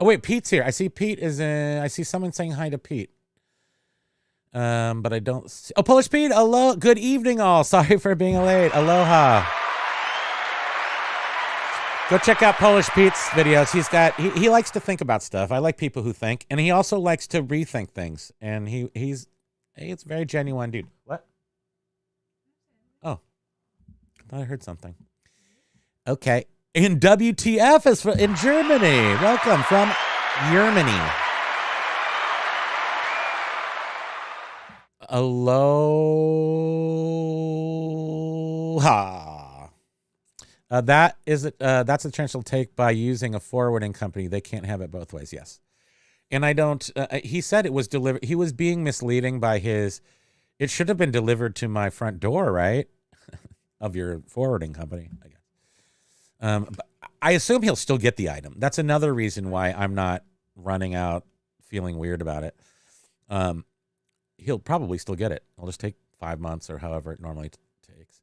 wait, Pete's here. I see Pete I see someone saying hi to Pete. But I don't see. Oh, Polish Pete, hello. Good evening, all. Sorry for being late. Aloha. Go check out Polish Pete's videos. He likes to think about stuff. I like people who think, and he also likes to rethink things. And it's a very genuine dude. What? Oh, I thought I heard something. Okay. And WTF is in Germany. Welcome from Germany. Aloha. That's a chance you'll take by using a forwarding company. They can't have it both ways. Yes. And I don't, he said it was delivered. He was being misleading by it should have been delivered to my front door, right? Of your forwarding company, I guess. But I assume he'll still get the item. That's another reason why I'm not running out feeling weird about it. He'll probably still get it. It'll just take 5 months or however it normally takes.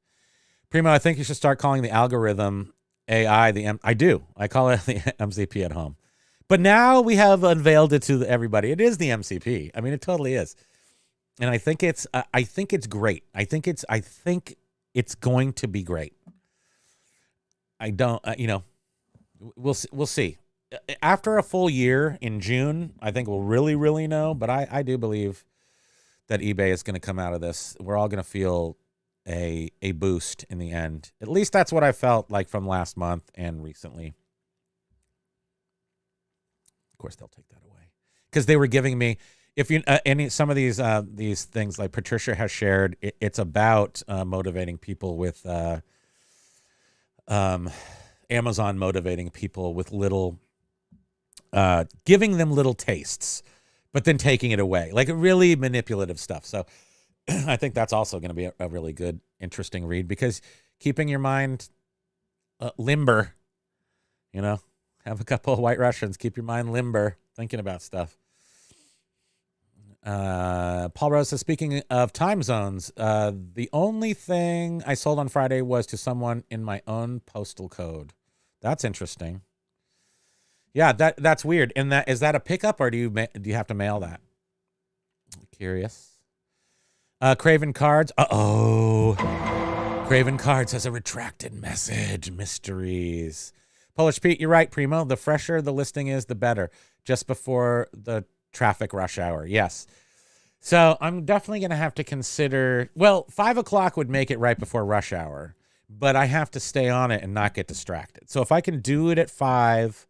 Primo, I think you should start calling the algorithm AI I do. I call it the MCP at home. But now we have unveiled it to everybody. It is the MCP. I mean, it totally is. And I think it's great. I think it's going to be great. I don't, we'll see. After a full year in June, I think we'll really, really know. But I do believe that eBay is going to come out of this. We're all going to feel a boost in the end. At least that's what I felt like from last month and recently. Of course, they'll take that away. because they were giving me, if you some of these things like Patricia has shared, it's about motivating people with Amazon motivating people with little, giving them little tastes, but then taking it away, like really manipulative stuff. So I think that's also going to be a really good, interesting read, because keeping your mind limber, have a couple of White Russians, keep your mind limber, thinking about stuff. Paul Rose says, speaking of time zones, the only thing I sold on Friday was to someone in my own postal code. That's interesting. Yeah, that's weird. And is that a pickup, or do you have to mail that? I'm curious. Craven Cards. Craven Cards has a retracted message. Mysteries. Polish Pete, you're right, Primo. The fresher the listing is, the better. Just before the traffic rush hour. Yes. So I'm definitely going to have to consider, 5 o'clock would make it right before rush hour, but I have to stay on it and not get distracted. So if I can do it at 5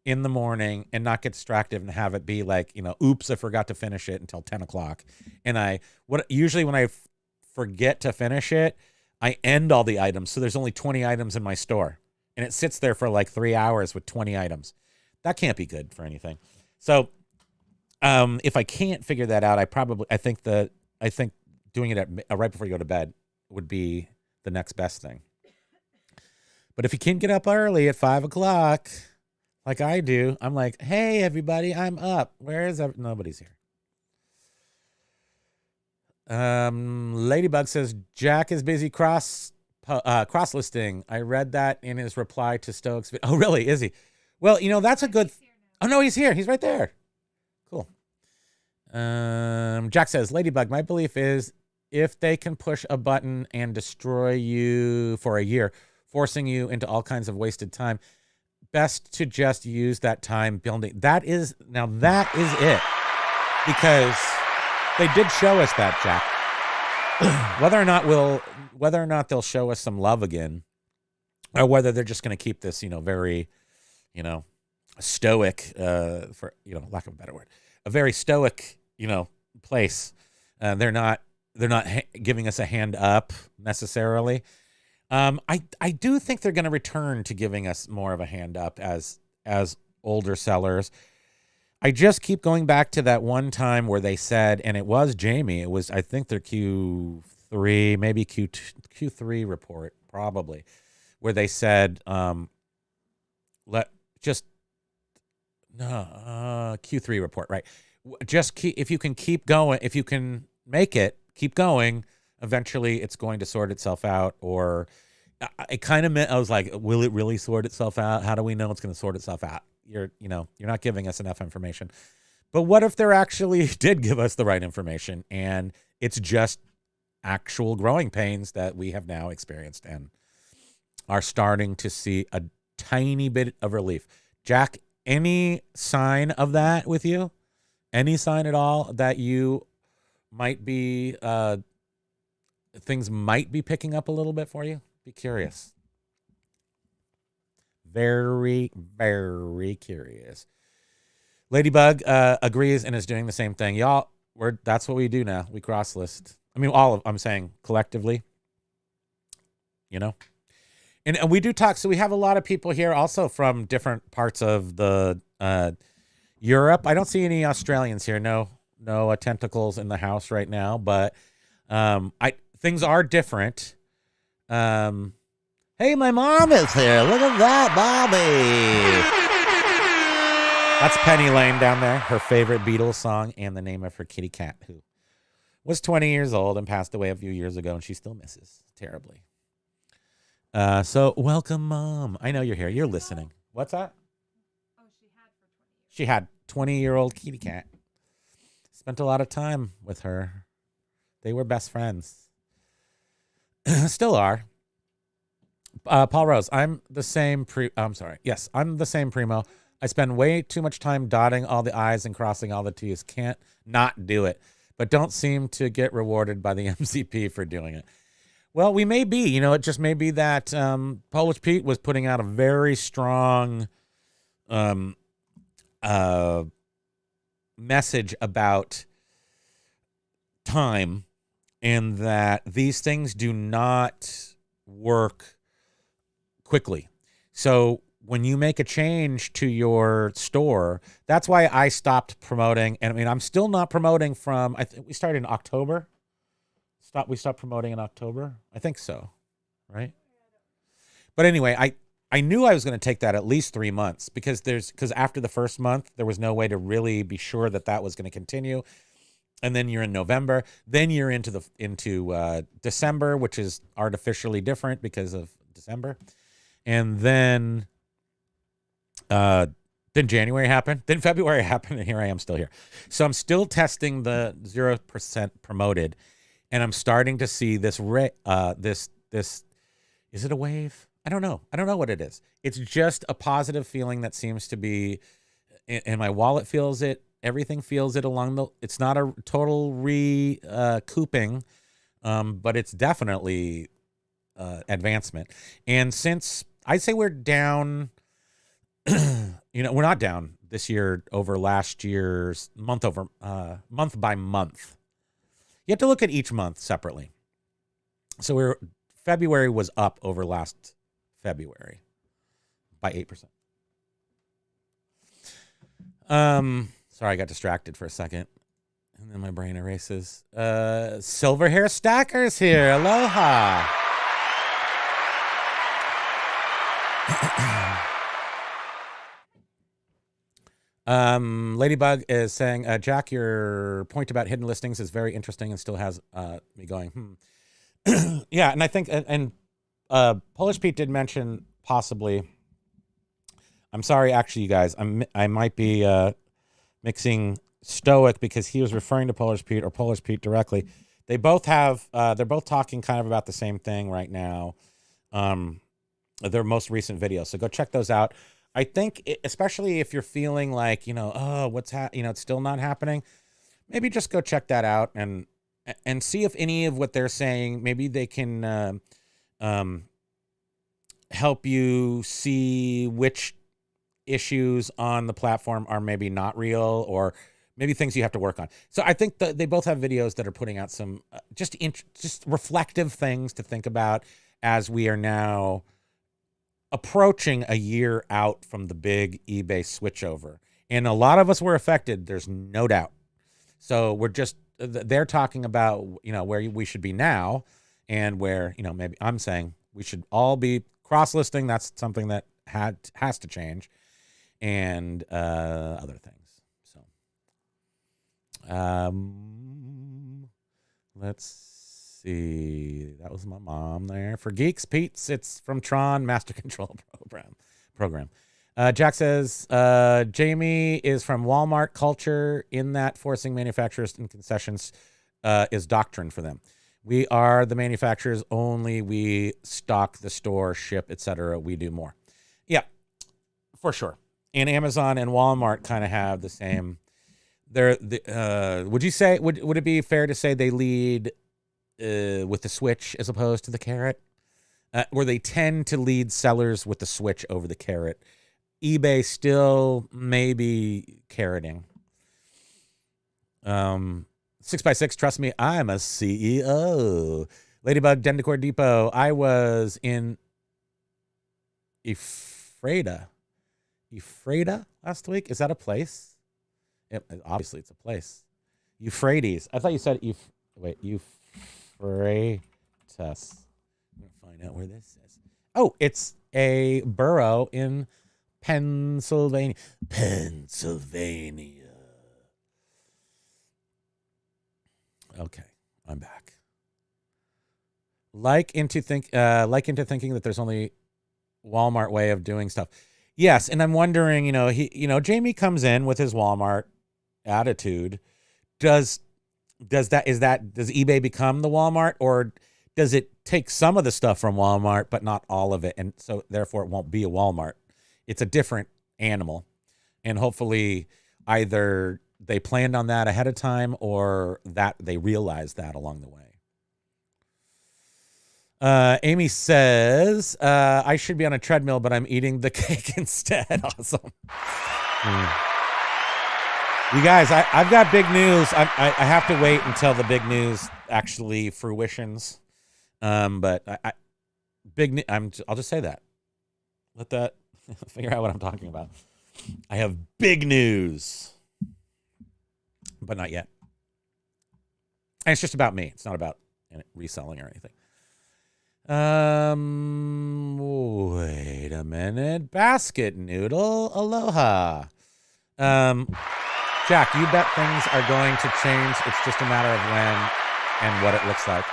in the morning and not get distracted and have it be like, oops, I forgot to finish it until 10 o'clock. And usually when I forget to finish it, I end all the items. So there's only 20 items in my store and it sits there for like 3 hours with 20 items. That can't be good for anything. So if I can't figure that out, I think doing it right before you go to bed would be the next best thing. But if you can't get up early at 5 o'clock, like I do, I'm like, hey, everybody, I'm up. Nobody's here. Ladybug says, Jack is busy cross listing. I read that in his reply to Stoics. Oh, really? Is he? Well, that's a good. Oh, no, he's here. He's right there. Cool. Jack says, Ladybug, my belief is if they can push a button and destroy you for a year, forcing you into all kinds of wasted time, best to just use that time building. That is it. Because they did show us that, Jack. whether or not they'll show us some love again, or whether they're just going to keep this, very, stoic, for, lack of a better word, a very stoic, place. They're not giving us a hand up necessarily. I do think they're going to return to giving us more of a hand up as older sellers. I just keep going back to that one time where they said, and it was Jamie, it was, I think their Q3, maybe Q3 report, probably, where they said, Q3 report, right? If you can keep going, if you can make it, keep going, eventually it's going to sort itself out. Or it kind of meant, I was like, will it really sort itself out? How do we know it's going to sort itself out? You're not giving us enough information. But what if they're actually did give us the right information and it's just actual growing pains that we have now experienced and are starting to see a tiny bit of relief? Jack, any sign of that with you? Any sign at all that you might be, things might be picking up a little bit for you? Be curious. Very, very curious. Ladybug agrees and is doing the same thing. Y'all, that's what we do now. We cross list. I mean, I'm saying collectively, And we do talk. So we have a lot of people here also from different parts of the Europe. I don't see any Australians here. No tentacles in the house right now, but things are different. Hey, my mom is here. Look at that, Bobby. That's Penny Lane down there, her favorite Beatles song and the name of her kitty cat, who was 20 years old and passed away a few years ago, and she still misses terribly. So welcome, Mom. I know you're here. You're listening. What's that? Oh, she had for 20 years. She had 20-year-old kitty cat. Spent a lot of time with her. They were best friends. Still are. Paul Rose, I'm the same Yes, I'm the same, Primo. I spend way too much time dotting all the I's and crossing all the T's. Can't not do it, but don't seem to get rewarded by the MCP for doing it. Well, we may be, it just may be that Polish Pete was putting out a very strong message about time and that these things do not work quickly. So when you make a change to your store, that's why I stopped promoting. And I mean, I'm still not promoting from, I think we started in October. We stopped promoting in October. I think so, right? But anyway, I knew I was going to take that at least 3 months because after the first month, there was no way to really be sure that that was going to continue. And then you're in November, then you're into December, which is artificially different because of December. And then January happened, then February happened, and here I am still here. So I'm still testing the 0% promoted, and I'm starting to see this is it a wave? I don't know what it is. It's just a positive feeling that seems to be, and my wallet feels it. Everything feels it it's not a total recouping, but it's definitely advancement. And since I'd say we're down, we're not down this year over last year's month by month. You have to look at each month separately. So February was up over last February by 8%. Sorry, I got distracted for a second. And then my brain erases. Silver Hair Stacker's here. Aloha. Ladybug is saying, Jack, your point about hidden listings is very interesting and still has me going, Yeah, and I think, and Polish Pete did mention possibly, I'm sorry, actually, you guys, I might be mixing Stoic because he was referring to Polish Pete or Polish Pete directly. They both have, they're both talking kind of about the same thing right now. Their most recent videos. So go check those out. I think, especially if you're feeling like, it's still not happening, maybe just go check that out and see if any of what they're saying, maybe they can help you see which issues on the platform are maybe not real or maybe things you have to work on. So I think that they both have videos that are putting out some just reflective things to think about as we are now approaching a year out from the big eBay switchover. And a lot of us were affected, there's no doubt. So they're talking about, where we should be now and where, maybe I'm saying we should all be cross-listing. That's something that has to change, and other things. So let's see. That was my mom there. For Geeks Pete's, it's from Tron Master Control program. Jack says, Jamie is from Walmart culture in that forcing manufacturers and concessions is doctrine for them. We are the manufacturers only. We stock the store, ship, etc. We do more. Yeah, for sure. And Amazon and Walmart kind of have the same. Would you say, would it be fair to say they lead with the switch as opposed to the carrot? Where they tend to lead sellers with the switch over the carrot. eBay still maybe carroting. 6x6, trust me, I'm a CEO. Ladybug, Dendicor Depot. I was in Ephrata last wect. Is that a place? Obviously, it's a place. Euphrates. I thought you said Euphrates. I'm going to find out where this is. Oh, it's a borough in Pennsylvania. Okay, I'm back. Like into thinking that there's only Walmart way of doing stuff. Yes, and I'm wondering, Jamie comes in with his Walmart attitude. Does eBay become the Walmart, or does it take some of the stuff from Walmart but not all of it, and so therefore it won't be a Walmart? It's a different animal, and hopefully either they planned on that ahead of time or that they realized that along the way. Amy says, I should be on a treadmill, but I'm eating the cake instead. Awesome. You guys, I've got big news. I have to wait until the big news actually fruitions. But I'll just say that. Let that figure out what I'm talking about. I have big news, but not yet. And it's just about me. It's not about reselling or anything. Wait a minute. Basket noodle. Aloha. Jack, you bet things are going to change. It's just a matter of when and what it looks like.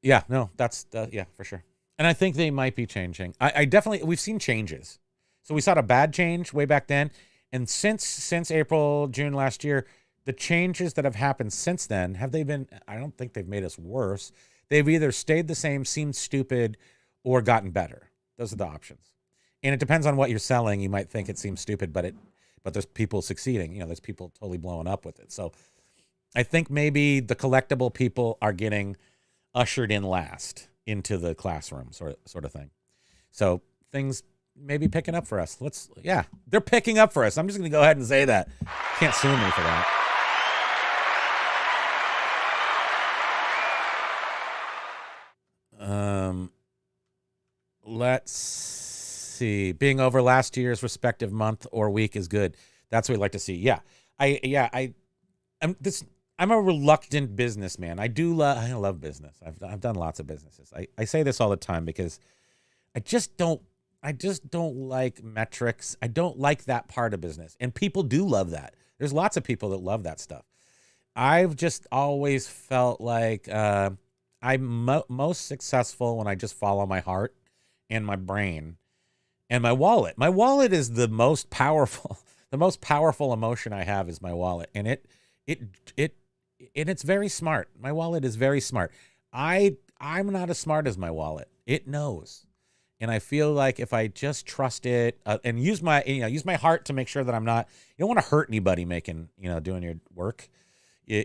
Yeah, no, that's yeah, for sure. And I think they might be changing. I definitely, we've seen changes. So we saw a bad change way back then. And since April, June last year, the changes that have happened since then, have they been, I don't think they've made us worse. They've either stayed the same, seemed stupid, or gotten better. Those are the options. And it depends on what you're selling. You might think it seems stupid, but there's people succeeding. You know, there's people totally blowing up with it. So I think maybe the collectible people are getting ushered in last into the classroom sort of thing. So things may be picking up for us. Yeah, they're picking up for us. I'm just going to go ahead and say that. Can't sue me for that. Let's see. Being over last year's respective month or week is good. That's what we'd like to see. Yeah. I'm a reluctant businessman. I love business. I've done lots of businesses. I say this all the time because I just don't like metrics. I don't like that part of business. And people do love that. There's lots of people that love that stuff. I've just always felt like I'm most successful when I just follow my heart and my brain and my wallet. My wallet is the most powerful emotion I have is my wallet. And it's very smart. My wallet is very smart. I'm not as smart as my wallet. It knows. And I feel like if I just trust it and use my heart to make sure that you don't want to hurt anybody doing your work.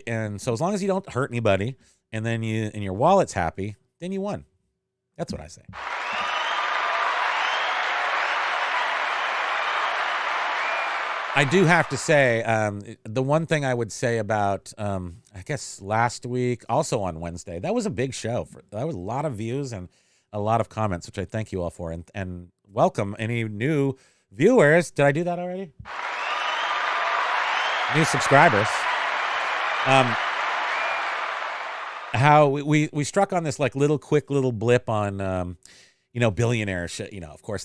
And so as long as you don't hurt anybody and then your wallet's happy, then you won. That's what I say. I do have to say, the one thing I would say about, I guess last week, also on Wednesday, that was a big show. That was a lot of views and a lot of comments, which I thank you all for. And welcome any new viewers. Did I do that already? New subscribers. How we struck on this like quick little blip on, billionaires. Of course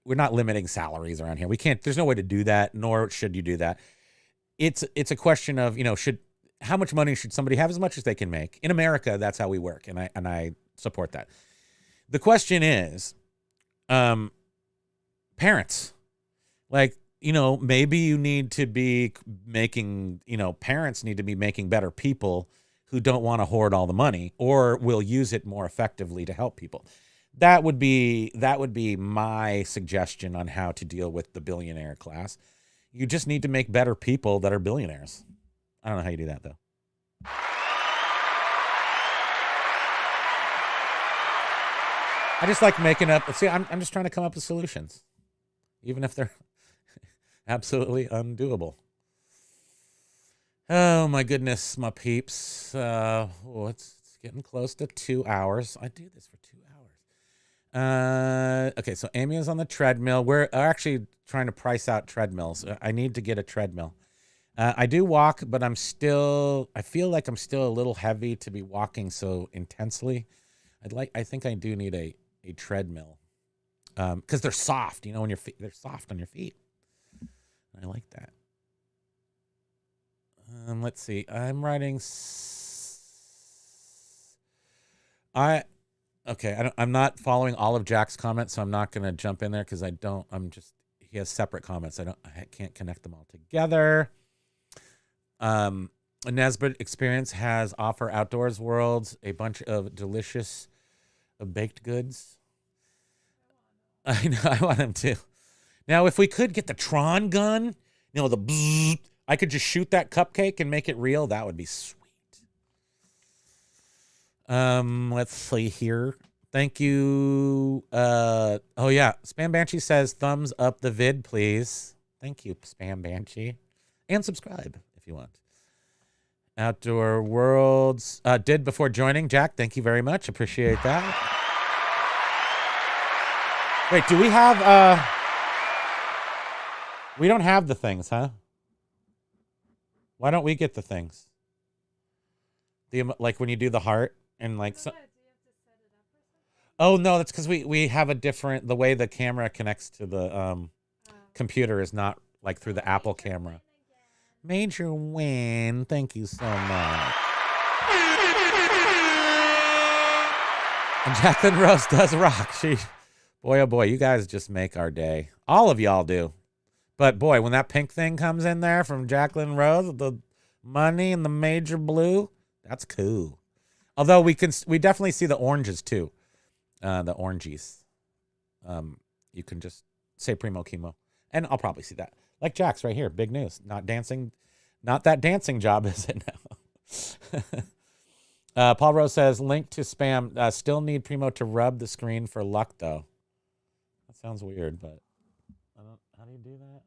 we're not limiting salaries around here. We can't. There's no way to do that, nor should you do that. It's a question of how much money should somebody have? As much as they can make. In America, that's how we work, and I support that. The question is, parents, maybe you need to be making. Parents need to be making better people who don't want to hoard all the money or will use it more effectively to help people. That would be my suggestion on how to deal with the billionaire class. You just need to make better people that are billionaires. I don't know how you do that though. I just like making up. See, I'm just trying to come up with solutions, even if they're absolutely undoable. Oh my goodness, my peeps. It's getting close to 2 hours. I do this for 2 hours. Okay, so Amy is on the treadmill. We're actually trying to price out treadmills. I need to get a treadmill. I do walk, but I feel like I'm still a little heavy to be walking so intensely. I think I do need a treadmill. Because they're soft, when they're soft on your feet. I like that. Let's see. I'm writing. I'm not following all of Jack's comments, so I'm not going to jump in there because he has separate comments. I can't connect them all together. A Nesbitt Experience has offer Outdoors Worlds, a bunch of delicious baked goods. I know, I want them to. Now, if we could get the Tron gun, the bzzz, I could just shoot that cupcake and make it real. That would be sweet. Let's see here. Thank you. Oh yeah. Spam Banshee says thumbs up the vid, please. Thank you, Spam Banshee. and subscribe if you want. Outdoor Worlds did before joining. Jack, thank you very much. Appreciate that. Wait, do we have... we don't have the things, huh? Why don't we get the things? Like when you do the heart and like... Do you have to set it up or something? Oh, no, that's because we have a different... The way the camera connects to the computer is not like through the Apple camera. Major win. Thank you so much. And Jacqueline Rose does rock. Boy, oh boy, you guys just make our day. All of y'all do. But boy, when that pink thing comes in there from Jacqueline Rose, the money and the major blue, that's cool. Although we definitely see the oranges too. The orangies. You can just say Primo Kimo. And I'll probably see that. Like Jack's right here. Big news. Not dancing. Not that dancing job, is it now? Paul Rose says, link to spam. Still need Primo to rub the screen for luck, though. That sounds weird, but how do you do that?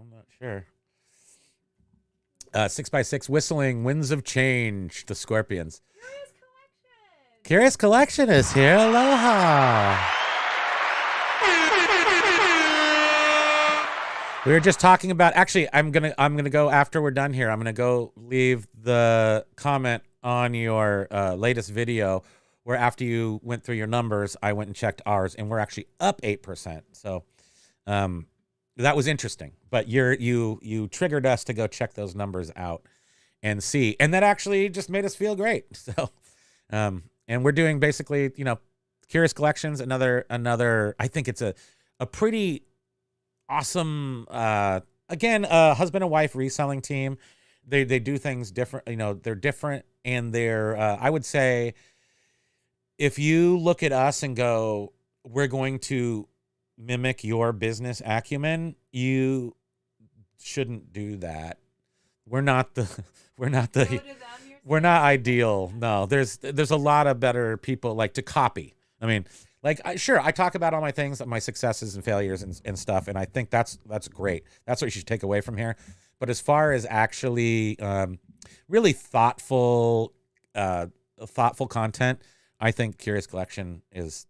I'm not sure. 6x6 whistling winds of change. The Scorpions. Curious Collection is here. Aloha. We were just talking about, actually, I'm gonna go after we're done here. I'm gonna go leave the comment on your latest video where after you went through your numbers, I went and checked ours, and we're actually up 8%. So that was interesting. But you triggered us to go check those numbers out and see, and that actually just made us feel great. So and we're doing basically, Curious Collections, another. I think it's a pretty awesome, again, husband and wife reselling team. They do things different. They're different, and they're, I would say, if you look at us and go, we're going to mimic your business acumen, you shouldn't do that. We're not ideal. No, there's a lot of better people like to copy. I mean, sure, I talk about all my things, my successes and failures and stuff, and I think that's great. That's what you should take away from here. But as far as actually really thoughtful content, I think Curious Collection is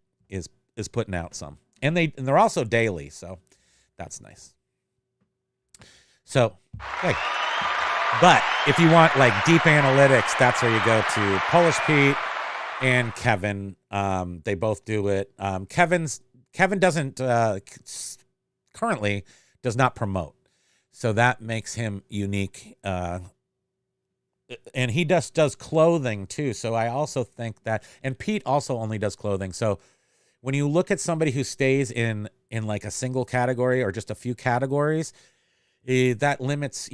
putting out some, and they're also daily, so that's nice. So, hey. But if you want like deep analytics, that's where you go to Polish Pete and Kevin. They both do it. Kevin doesn't currently does not promote, so that makes him unique. And he does clothing too. So I also think that, and Pete also only does clothing. So when you look at somebody who stays in like a single category or just a few categories, that limits,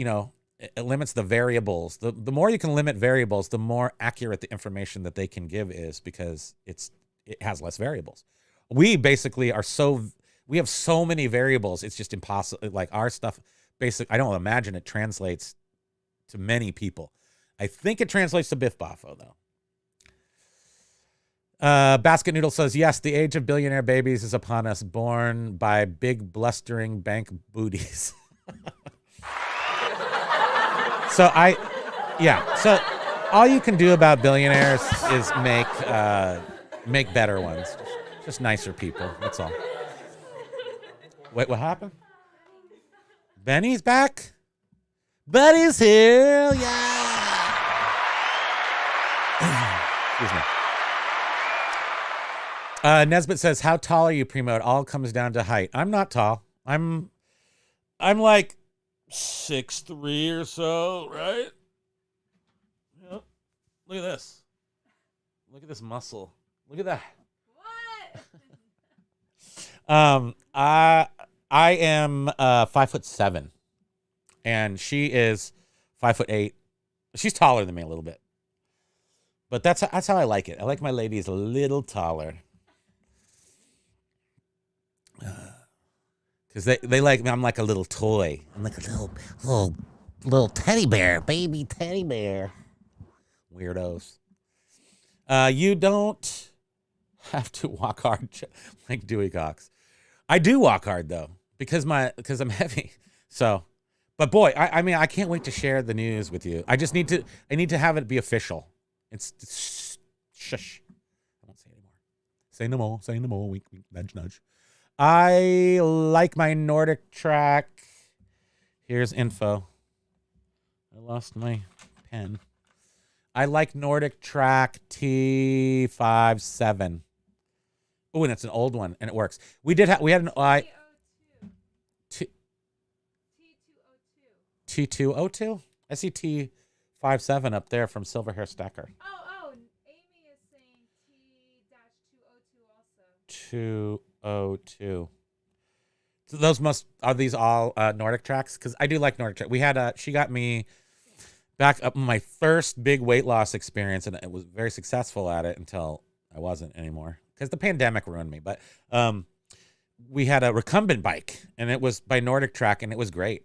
it limits the variables. The more you can limit variables, the more accurate the information that they can give is, because it has less variables. We basically we have so many variables. It's just impossible. Like our stuff, I don't imagine it translates to many people. I think it translates to Biff Boffo though. Basket Noodle says, yes, the age of billionaire babies is upon us, born by big blustering bank booties. So so all you can do about billionaires is make better ones, just nicer people. That's all. Wait, what happened? Benny's back. Benny's here, yeah. Excuse me. Nesbitt says, how tall are you, Primo? It all comes down to height. I'm not tall. I'm like 6'3" or so, right? Yep. Look at this. Look at this muscle. Look at that. What? I am 5'7", and she is 5'8". She's taller than me a little bit, but that's how I like it. I like my ladies a little taller. Because they like me. I'm like a little toy. I'm like a little teddy bear, baby teddy bear. Weirdos. You don't have to walk hard like Dewey Cox. I do walk hard though, because I'm heavy. So, but boy, I mean, I can't wait to share the news with you. I need to have it be official. It's shush. I won't say anymore. Say no more. Say no more. Wink, wink, nudge, nudge. I like my Nordic track. Here's info. I lost my pen. I like Nordic track T57. Oh, and it's an old one, and it works. We had an T202. I see T57 up there from Silverhair Stacker. Oh, Amy is saying T-202 also. 202. So those are these all Nordic tracks? Because I do like Nordic track. We had she got me back up my first big weight loss experience, and it was very successful at it until I wasn't anymore because the pandemic ruined me. But we had a recumbent bike, and it was by Nordic Track, and it was great.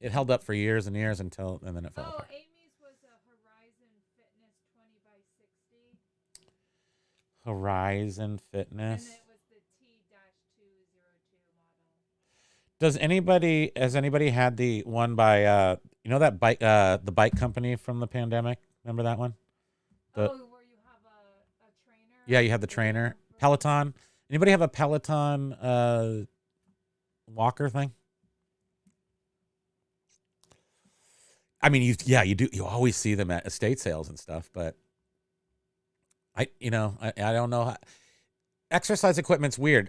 It held up for years and years and then it fell apart. Amy's was a Horizon Fitness 20 by 60. Horizon Fitness. And it was the T-202 model. Has anybody had the one by that bike the bike company from the pandemic? Remember that one? Where you have a trainer? Yeah, you have the trainer. Peloton. Anybody have a Peloton walker thing? I mean, you do. You always see them at estate sales and stuff, but I don't know. Exercise equipment's weird.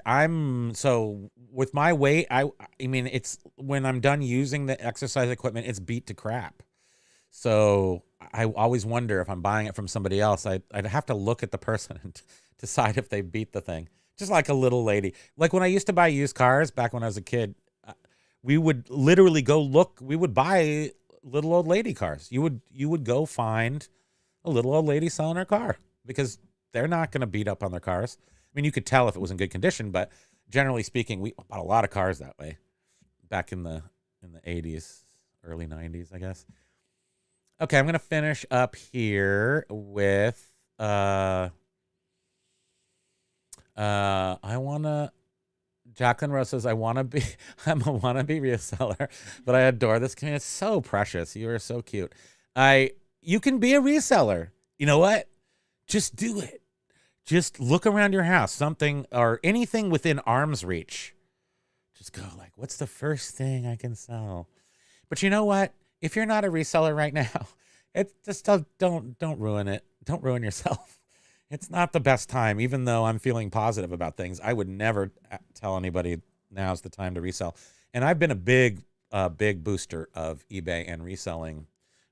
So with my weight, I mean, it's when I'm done using the exercise equipment, it's beat to crap. So I always wonder if I'm buying it from somebody else, I'd have to look at the person and decide if they beat the thing. Just like a little lady. Like when I used to buy used cars back when I was a kid, we would literally go look. We would buy little old lady cars. You would go find a little old lady selling her car because they're not going to beat up on their cars. I mean, you could tell if it was in good condition, but generally speaking, we bought a lot of cars that way back in the 80s, early 90s, I guess. Okay, I'm going to finish up here with Jacqueline Rose says, I'm a wannabe reseller, but I adore this community. It's so precious. You are so cute. You can be a reseller. You know what? Just do it. Just look around your house, something or anything within arm's reach. Just go like, what's the first thing I can sell? But you know what? If you're not a reseller right now, it's just don't ruin it. Don't ruin yourself. It's not the best time, even though I'm feeling positive about things. I would never tell anybody now's the time to resell. And I've been a big booster of eBay and reselling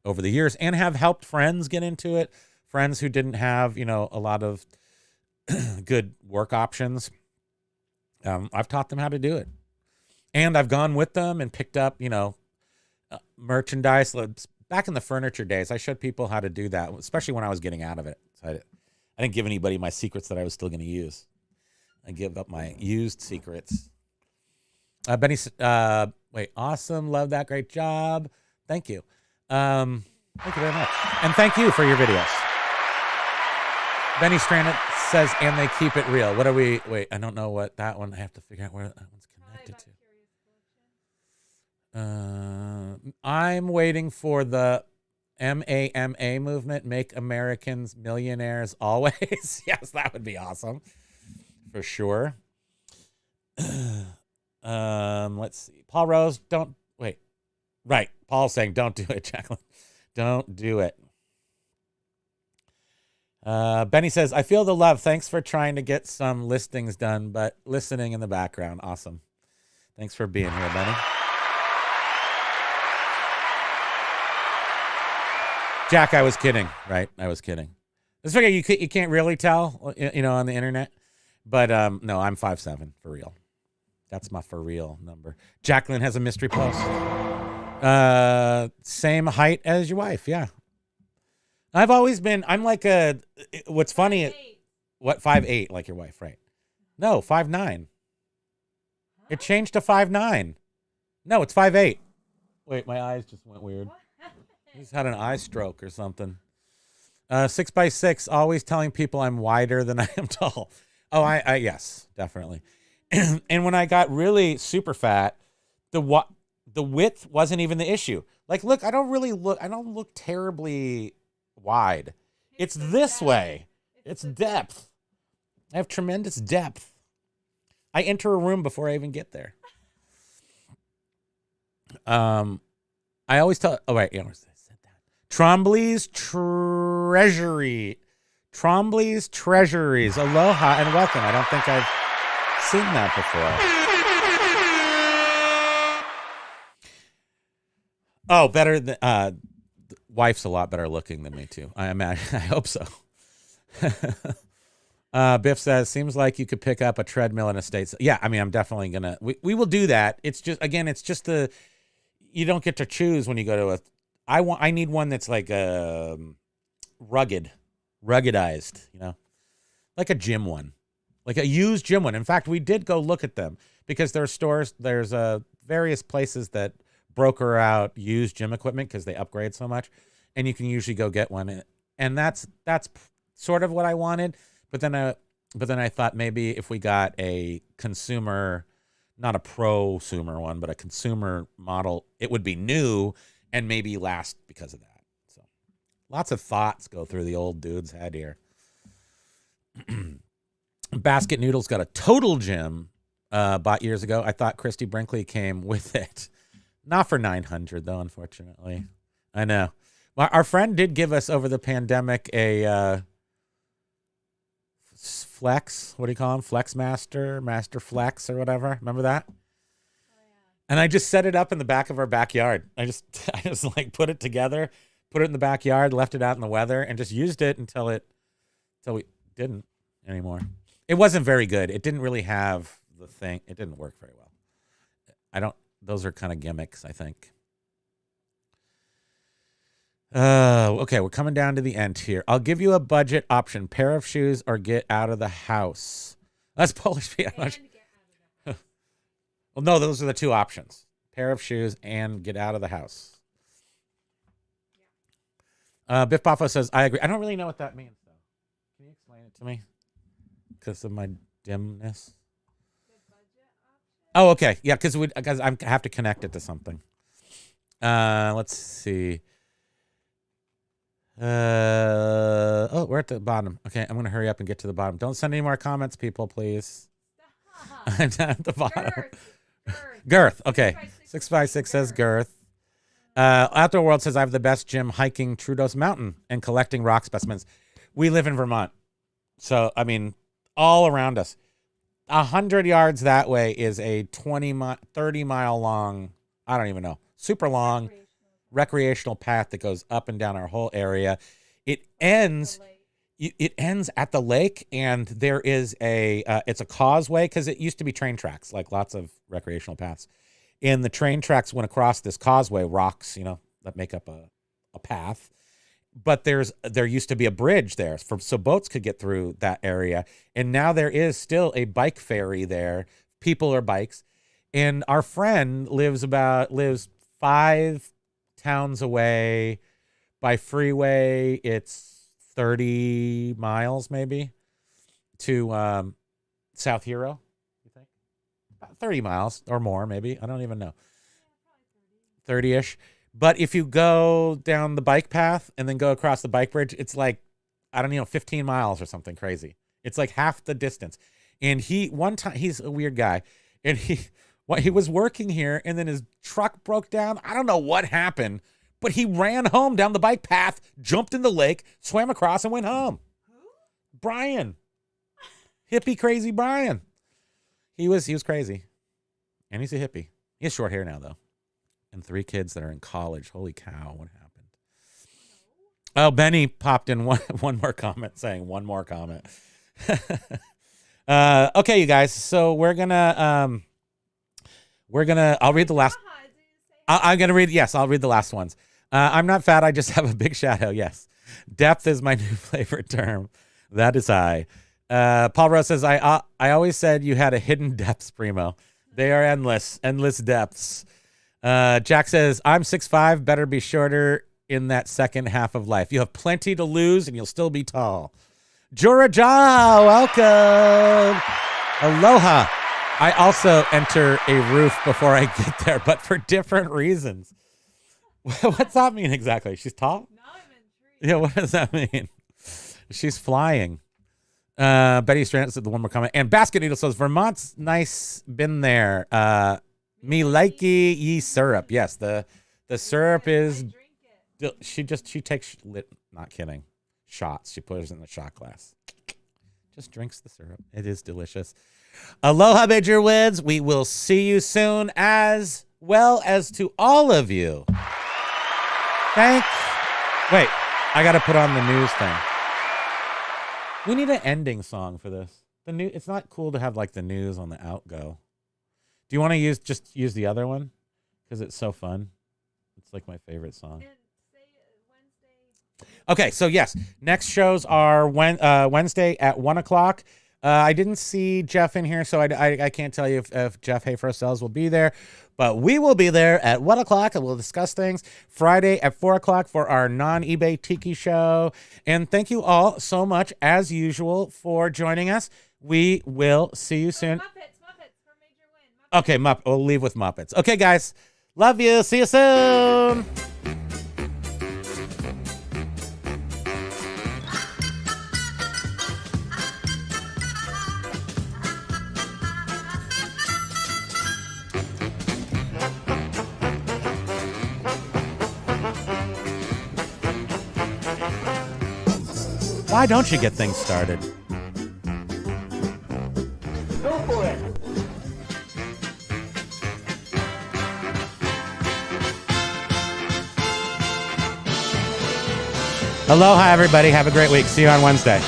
over the years and have helped friends get into it. Friends who didn't have, a lot of good work options. I've taught them how to do it. And I've gone with them and picked up, merchandise. Back in the furniture days, I showed people how to do that, especially when I was getting out of it. So I didn't give anybody my secrets that I was still going to use. I give up my used secrets. Benny, awesome. Love that. Great job. Thank you. Thank you very much. And thank you for your videos. Benny Stranded says, and they keep it real. Wait, I don't know what that one, I have to figure out where that one's connected to. I'm waiting for the MAMA movement, Make Americans Millionaires Always. Yes, that would be awesome. For sure. Let's see. Paul Rose, don't wait. Right. Paul's saying, don't do it, Jacqueline. Don't do it. Benny says, I feel the love. Thanks for trying to get some listings done, but listening in the background. Awesome. Thanks for being here, Benny. Jack, I was kidding, right? I was kidding. Let's figure you can't really tell, on the internet. But no, I'm 5'7" for real. That's my for real number. Jacqueline has a mystery post. Same height as your wife, yeah. I'm like what's funny, 5'8". What, 5'8", like your wife, right? No, 5'9". It changed to 5'9". No, it's 5'8". Wait, my eyes just went weird. He's had an eye stroke or something. 6x6, always telling people I'm wider than I am tall. Oh, I yes, definitely. And when I got really super fat, the the width wasn't even the issue. Like, look, I don't look terribly wide. It's this way. It's depth. I have tremendous depth. I enter a room before I even get there. I always tell. Oh wait, I said that. Trombley's Treasuries. Aloha and welcome. I don't think I've seen that before. Oh, better than wife's a lot better looking than me too. I imagine. I hope so. Biff says, seems like you could pick up a treadmill in a state. Yeah, I mean, I'm definitely gonna. We will do that. It's just you don't get to choose when you go to a. I need one that's like ruggedized. You know, like a gym one, like a used gym one. In fact, we did go look at them because there are stores. There's various places that broker out used gym equipment because they upgrade so much, and you can usually go get one. And that's sort of what I wanted. But then I thought maybe if we got a consumer, not a prosumer one, but a consumer model, it would be new and maybe last because of that. So lots of thoughts go through the old dude's head here. Basket Noodles got a total gym bought years ago. I thought Christy Brinkley came with it. Not for $900 though, unfortunately. I know. Our friend did give us over the pandemic a Flex, what do you call them? Flex Master Flex or whatever. Remember that? Oh, yeah. And I just set it up in the back of our backyard. I just like put it together, put it in the backyard, left it out in the weather, and just used it until we didn't anymore. It wasn't very good. It didn't really have the thing. It didn't work very well. Those are kind of gimmicks, I think. Okay, we're coming down to the end here. I'll give you a budget option: pair of shoes or get out of the house. That's Polish. Well, no, those are the two options: pair of shoes and get out of the house. Biff Boffo says, "I agree." I don't really know what that means, though. Can you explain it to me? Because of my dimness. Oh, okay, yeah, because I have to connect it to something. Let's see. We're at the bottom. Okay, I'm gonna hurry up and get to the bottom. Don't send any more comments, people, please. I'm at the bottom. Girth. Okay. 656 says Girth. Outdoor World says I have the best gym hiking Trudeau's Mountain and collecting rock specimens. We live in Vermont, so I mean, all around us. 100 yards that way is a 30 mile long. I don't even know. Super long. Recreational path that goes up and down our whole area. It ends at the lake, and there is it's a causeway because it used to be train tracks, like lots of recreational paths. And the train tracks went across this causeway, rocks, that make up a path. But there used to be a bridge there so boats could get through that area. And now there is still a bike ferry there, people or bikes. And our friend lives 5 towns away by freeway. It's 30 miles maybe to South Hero. You think about 30 miles or more, maybe. I don't even know. 30-ish. But if you go down the bike path and then go across the bike bridge, it's like, 15 miles or something crazy. It's like half the distance. And one time he's a weird guy, and he was working here, and then his truck broke down. I don't know what happened, but he ran home down the bike path, jumped in the lake, swam across, and went home. Who? Brian. Hippie crazy Brian. He was crazy. And he's a hippie. He has short hair now, though. And 3 kids that are in college. Holy cow, what happened? Oh, Benny popped in one more comment saying one more comment. Okay, you guys. So we're gonna I'll read the last. I'm gonna read. Yes, I'll read the last ones. I'm not fat. I just have a big shadow. Yes, depth is my new favorite term. That is I. Paul Rose says I always said you had a hidden depths, Primo. They are endless depths. Jack says I'm 6'5", better be shorter in that second half of life. You have plenty to lose and you'll still be tall. Juraja, welcome. Aloha. I also enter a roof before I get there, but for different reasons. What's that mean exactly? She's tall? Now I'm intrigued. Yeah, what does that mean? She's flying. Betty Strand said the one more comment. And Basket Needle says, Vermont's nice, been there. Me likey ye syrup. Yes, the syrup is... She takes... Not kidding. Shots. She puts it in the shot glass. Just drinks the syrup. It is delicious. Aloha, Major Wids. We will see you soon, as well as to all of you. Wait, I got to put on the news thing. We need an ending song for this. It's not cool to have like the news on the outgo. Do you want to just use the other one? Because it's so fun. It's like my favorite song. Okay, so yes, next shows are Wednesday at 1 o'clock. I didn't see Jeff in here, so I can't tell you if Jeff Hayford Sells will be there. But we will be there at 1 o'clock, and we'll discuss things. Friday at 4 o'clock for our non-eBay Tiki show. And thank you all so much, as usual, for joining us. We will see you soon. Muppets for Major Win. Okay, we'll leave with Muppets. Okay, guys. Love you. See you soon. Why don't you get things started? Go for it. Aloha, everybody. Have a great week. See you on Wednesday.